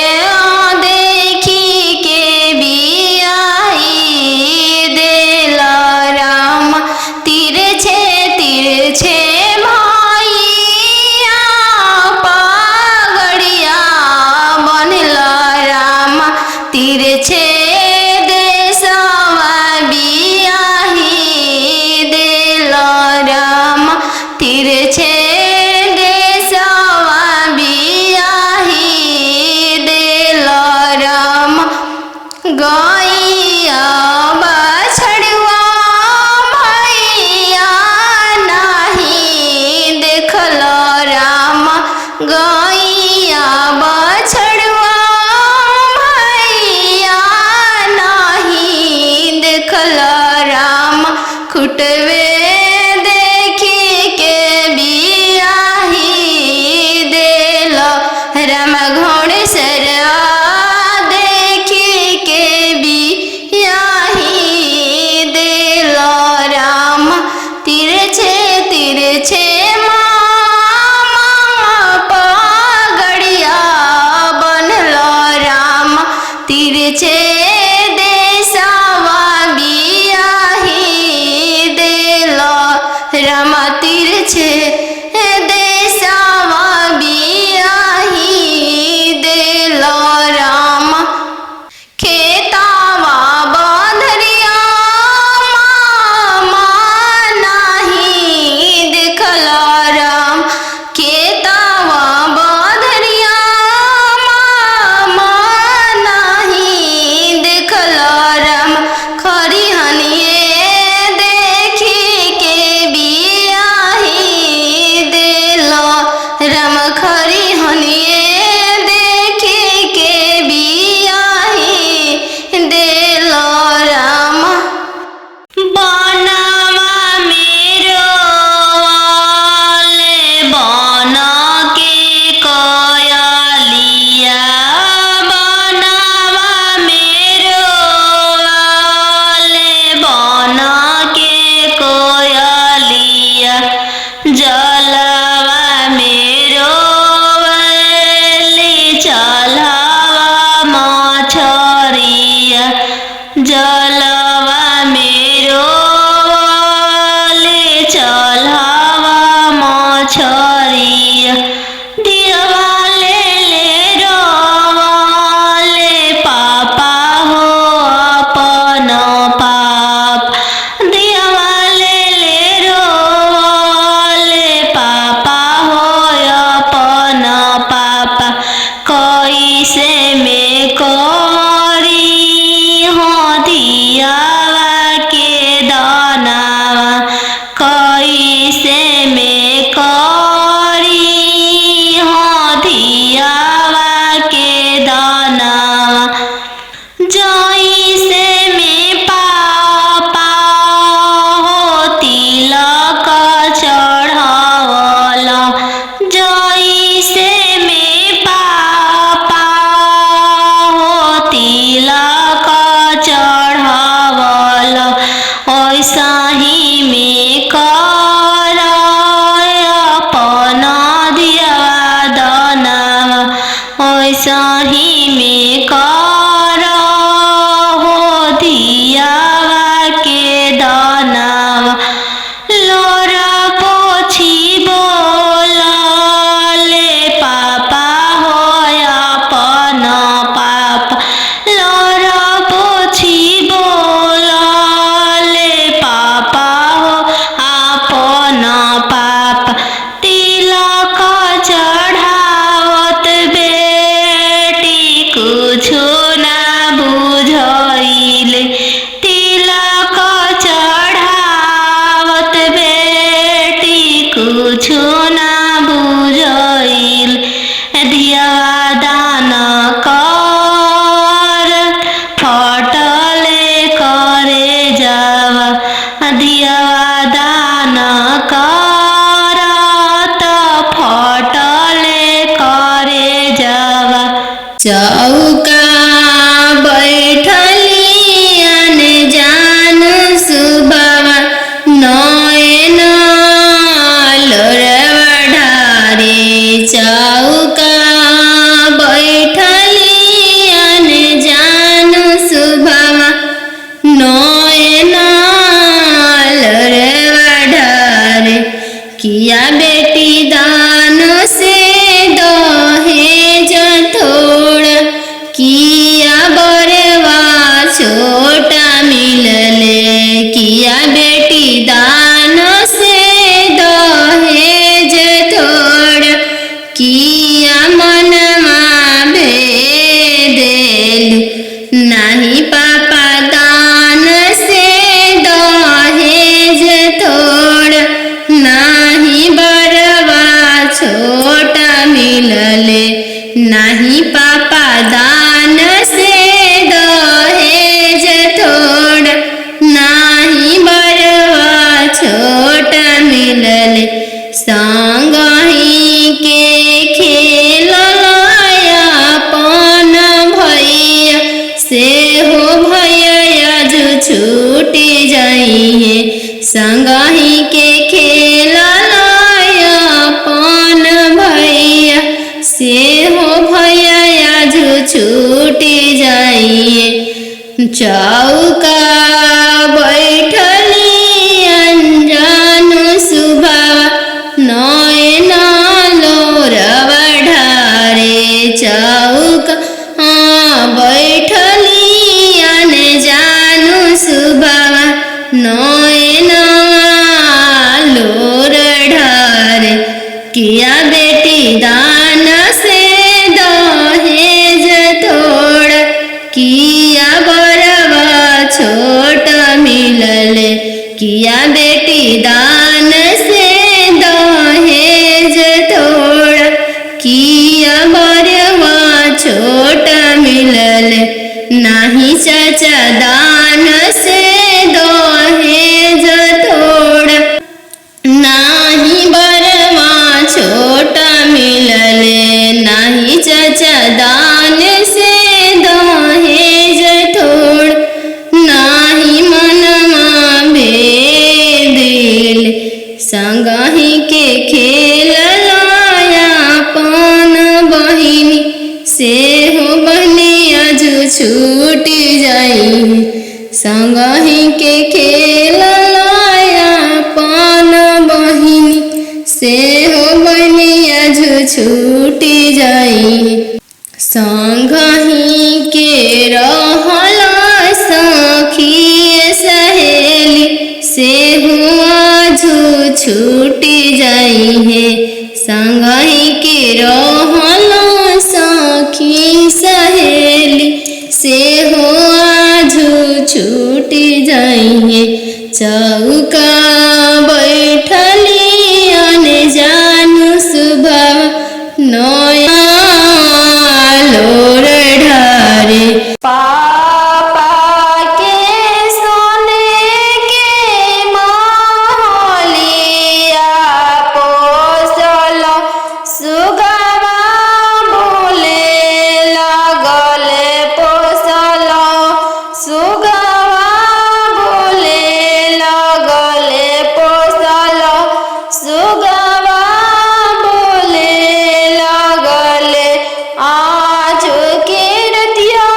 देखी के बियाही दिल राम, तीरे छे भैया पगड़िया बनल राम, तीरे छे देशवा बियाही दिल राम, तीरे छे देशवा बियाही दिल राम, गैया बछड़ुआ भैया नाही देखल राम, गैया बछड़ुआ भैया नाही देखल राम, खुटवे देखी के बियाही दिल राम, घोड़सरवा देखी के बियाही दिल राम, तीरे छे मामा पगड़िया बनल राम, तीरे छे देशवा बियाही दिल मिलले संगही के खेललाया पान भैया से हो भैया जो छूटी जाइए संगही के खेललाया पान भैया से हो भैया जो छूटी जाइए चौका बैठली अनजान सुबह नयन लोरवा ढारे चौका बैठली अनजान सुबह नयन लोर ढारे किया बेटी दान से दहेज थोड़ा किया बरवा छोट मिलले किया बेटी दान से दहेज थोड़ा किया बरवा छोट मिलले नाही चाचा दान से दहेज थोड़ा नाही बरवा छोटा मिलले नाही चाचा दान से दहेज थोड़ नाही मनमा भेदिल संगही के खेललाया पान बहिनी से हो बहनिया जो छूटी जाई संगही के खेललाया पान बहिनी से हो बहनिया जो छूटी जाई संगही के रहला सखी सहेली से हुआ जो छूटी जाई है संगही के रहला सखी सहेली से हुआ जो छूटी जाई है चौका बैठली अनजान सुबह नया लोर ढारे पापा के सोने के महलिया पोसल सुगवा बोले लगले पोसल सुगवा बोले लगले पोसल सुगवा बोले लगले आज के रतिया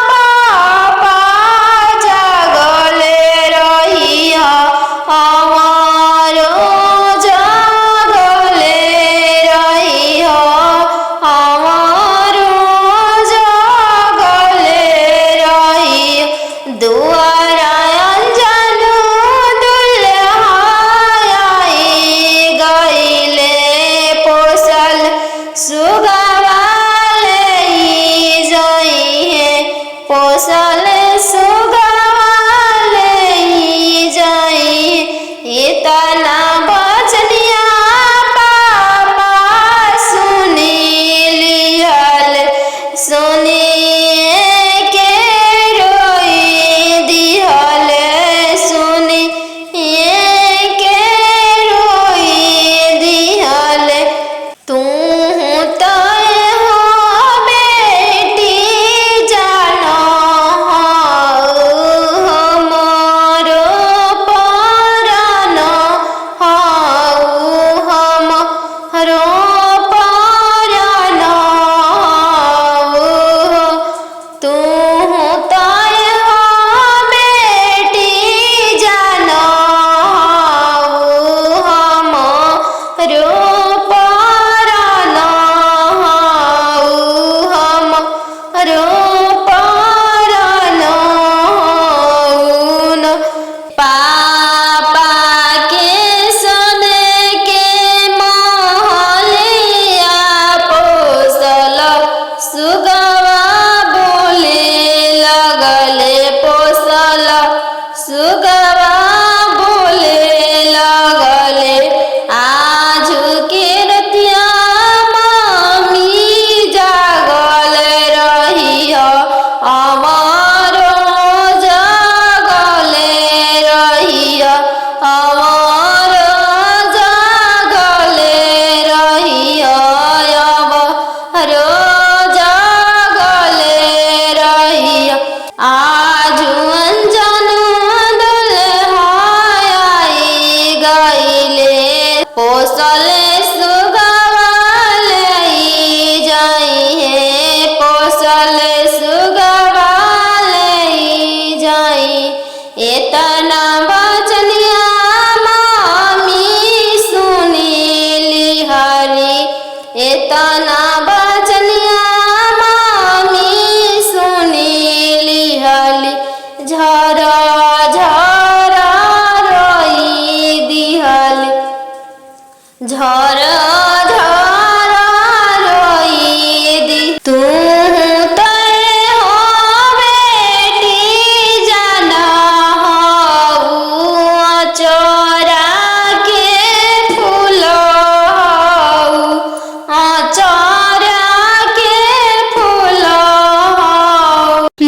पापा जागले रहिया हमारो जागले रहिया हमारो जागले रहिया दुआरा अंजनु दुल्हाई गईले पोसल सुगवा पोसल सुगवा जाई इतना बचनिया पापा सुनी लिहल सुनिए के रोई दिहल सुनिए के रोई दिहल तू तय हो बेटी जानो हमारो परानो हमारो परानो तू तय हो बेटी जानो हमारो परानो हमारो परानो पापा के सोने के महलिया पोसल सुगवा बोले लगले पोसल सुगवा बोले लगले आज के रतिया मामी जागल रहिया हमारो जागले रहिया हमारो तना बचनिया मामी सुनीली हरी एतना बचनिया मामी सुनीली हली झरा झरा रोई दिहली झरा झरा रोई दी तू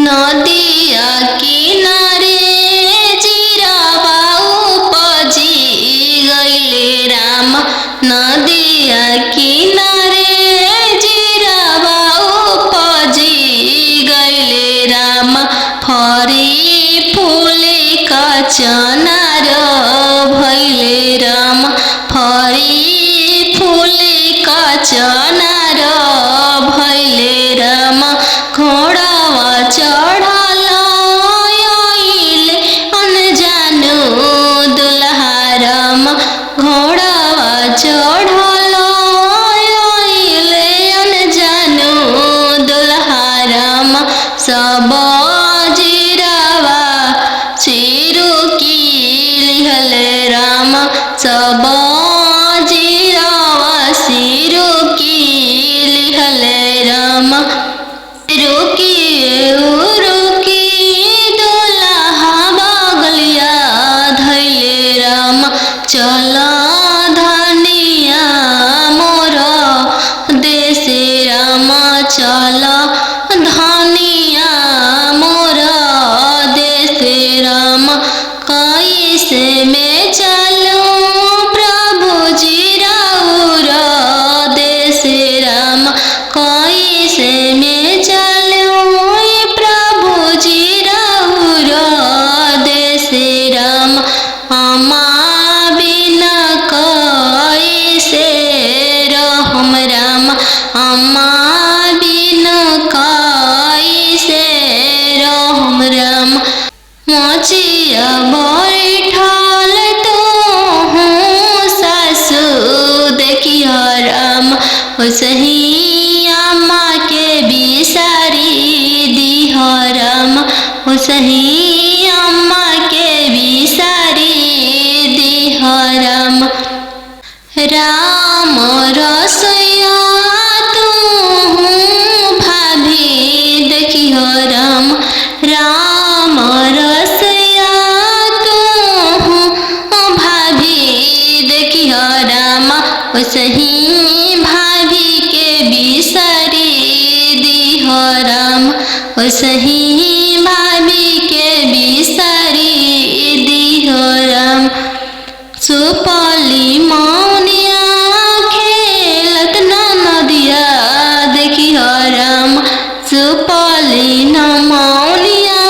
नदिया किनारे जीरावा उपजी गइले राम नदिया किनारे जीरावा उपजी गइले राम फरी फूले का चनार भइले राम फरी फूले का चनार भइले राम घोड़ावा चढ़ल आइले अनजानो दुल्हा राम घोड़ावा चढ़ल आइले अनजानो दुल्हा राम सब जीरावा सिरु की लिहले राम सब जीरावा सिरु की लिहले राम रुकी दुल्हा बगलिया धैले राम चल धनिया मोर देशे राम चल धनिया मोर देशे राम कैसे में चलूं प्रभु जी राउर देशे राम कैसे में चलूं प्रभु जी राउर देशे राम अम्मा बिना कैसे रहम राम अम्मा बिना कैसे रहम राम मोचिया बैठल तो हूँ सासु देखिया राम सही अम्मा के बिसारी दिह राम सही अम्मा के बिसारी दिह राम राम रसोइया तू भाभी देखिह राम राम रसोइया तू भाभी देखिह राम सही भाभी के बिसारी दिह राम सही भाभी के बिसारी दिह राम सुपली मौनिया खेलत नदिया देखिह राम सुपली मौनिया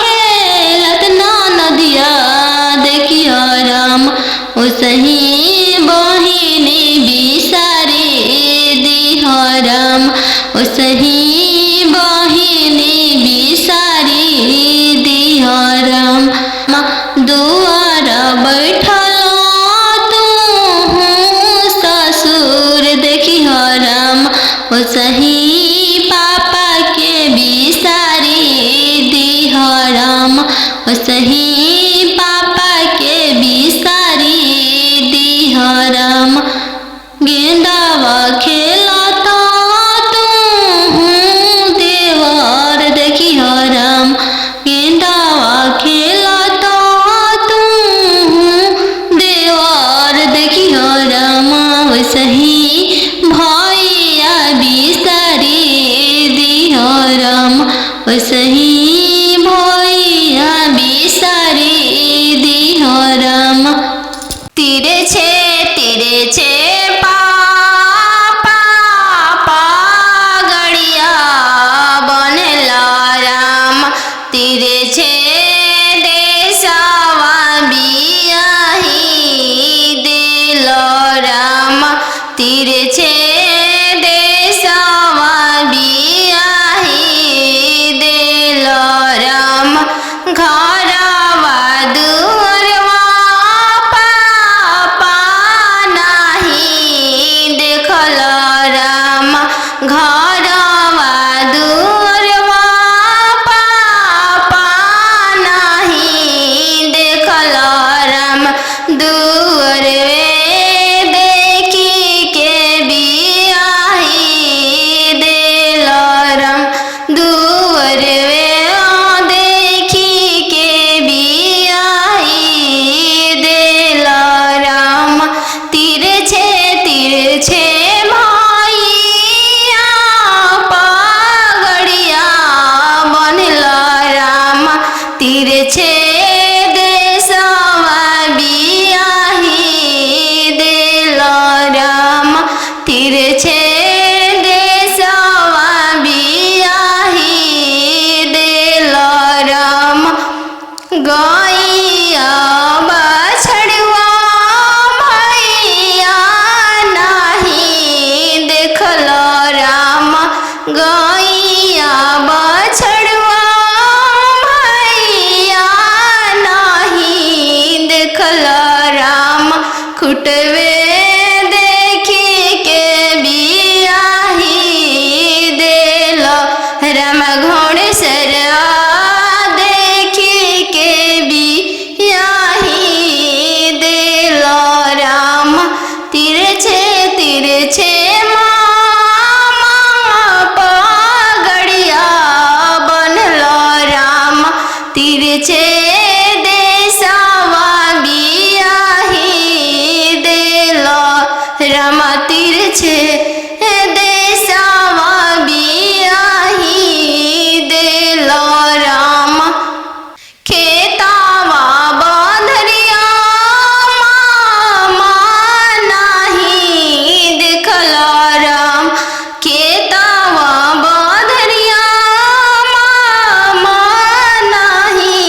खेलत नदिया देखिह राम सही बहिनी बिसारी दिह राम सही बहिनी बिसारी दिह राम दुआर बैठल तू ससुर देखिह राम सही पापा के बिसारी दिह राम सही पापा के बिसारी दिह राम गेंदावा खेलता तू देवर देखिह राम गेंदावा खेलता तू फुटवे देखी के बियाही देलो राम घोड़ेसर देखी के बियाही देलो राम तिरछे तिरछे पगड़िया बनलो राम तिरछे देशवा बियाही देलो राम तिरछे देशवा बियाही देलो राम खेतावा बंधरिया नाही देखलो राम खेतावा बंधरिया नाही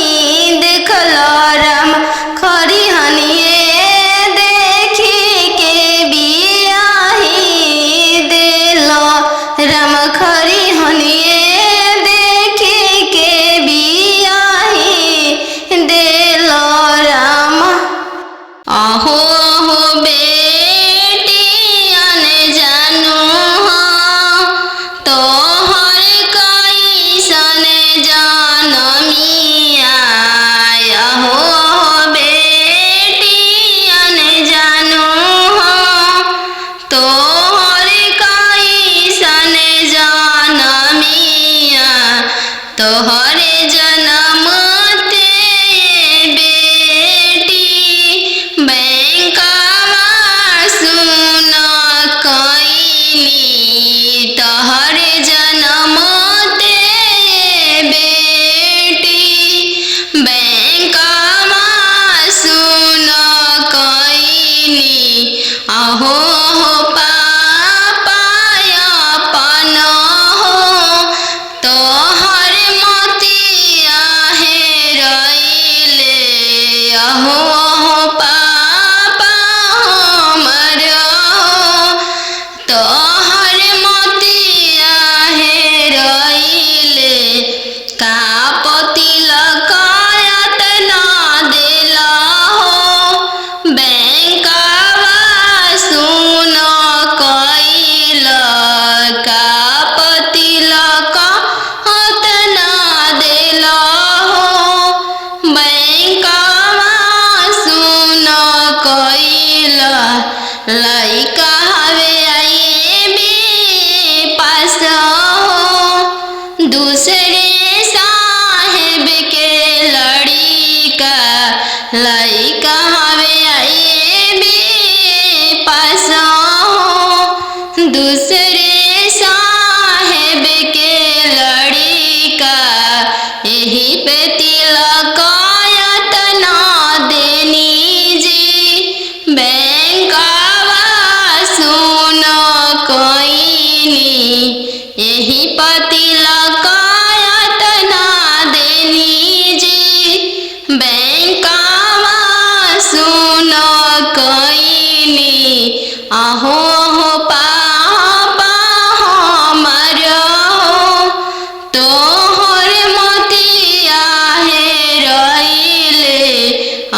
देखलो राम खरिहनिए देखी के बियाही देलो राम खरिहनिए देखी के बियाही देलो राम आहो हो बेटियन जानू हाँ तोहर कैसन जनमिया आहो हो बेटियन जानू हाँ तोहर कैसन जनमिया तोहरे जनम ते बेटी बैंकवा सुन कईनी तोहरे जनम ते बेटी बैंकवा सुन कईनी आहो हो पापा अपन हो तोहर मोतिया हेरैले आहो हो पापा हमर हो तोहर मोतिया हेरैले का तिलकायत ना देला हो बैंकवा सुन कइल का तिलकायत ना देला हो बैंकवा सुन कइल लइका हवे आईबी पास हो दूसरे साहेब के लड़िका लइका हवे आईबी पास हो दूसरे साहेब के लड़िका यही पे तिलकायत ना देनी जी बैंकवा सुन कईनी यही पर तिलकायत ना देनी जी बैंकवा सुन कईनी आहो हो पापा हमर हो तोहर मोतिया हेरैले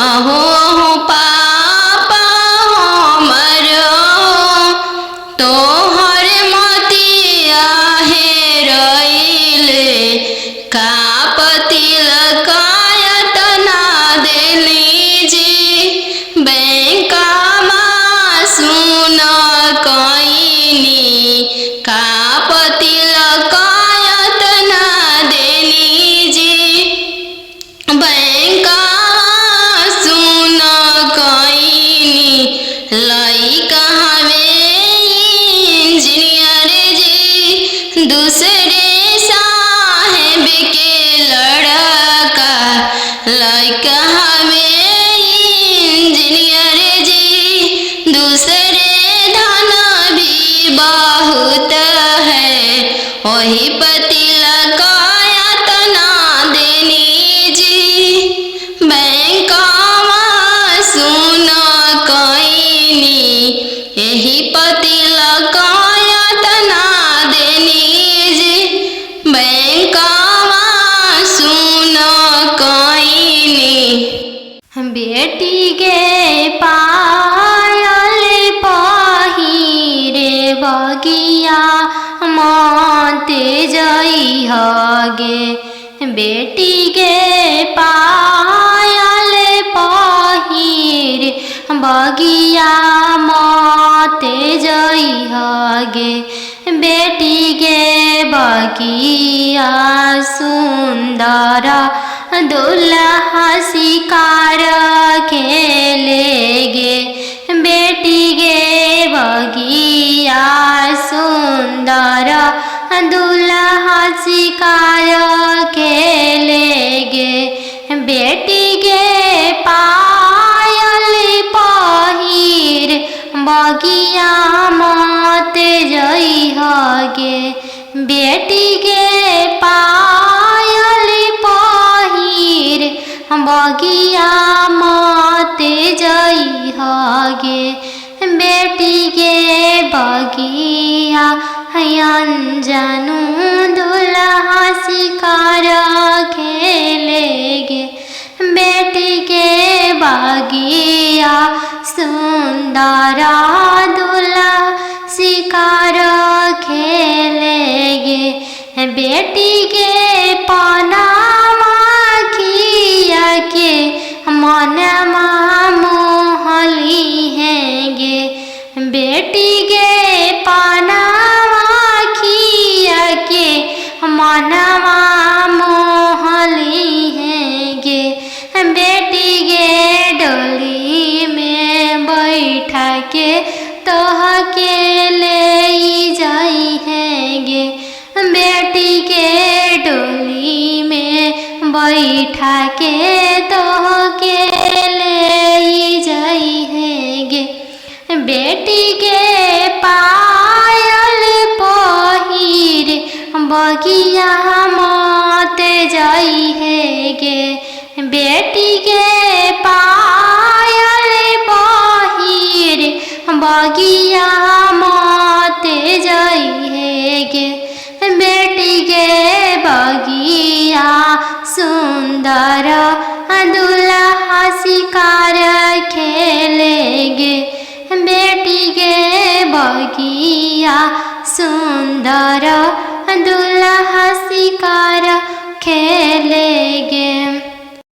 आहो हो पापा हमर हो तोहर मोतिया हेरैले का तिलकायत ना देली जी बैंकवा सुन कईनी का तिलकायत ना देली जी बैंकवा सुन कईनी लइका हवे इंजीनियर जी दूसरे साहेब के लड़का लइका हवे इंजीनियर जी दूसरे धन भी बहुत है वही पर तिलकायत ना देनी जी बैंकवा सुन कईनी यही पर तिलकायत ना देनी जी बैंकवा सुन कईनी बेटी के पाया बगिया माते जई हगे बेटी गे पायल पहिर बगिया माते जई हगे बेटी गे बगिया सुंदर दुल्हा शिकार खेलेगे बेटी गे बगिया सुंदर दुल्हा शिकार खेलेगे बेटी गे पायल पहिर बगिया माते जई हगे बेटी गे पायल पहिर बगिया माते जई हगे बेटी गे बगिया अनजानु दुल्हा शिकार खेलेगे बेटी गे बगिया सुंदर दुल्हा शिकार खेलेगे बेटी गे पनामा खिया के मनमा मोहली हैगे बेटी गे पनामा खिया के मनमा मोहली हैगे बेटी गे डोली में बैठा के तोह के ले जाई हैगे बेटी के डोली में बैठा के तोह के ले जाई हैगे बेटी के पायल पहिर बगिया माते जई हैगे बेटी के पायल पहिर बगिया माते जई हैगे बेटी गे बगिया सुंदर दुल्हा शिकार खेलेगे बेटी गे बगिया सुंदर दुल्हा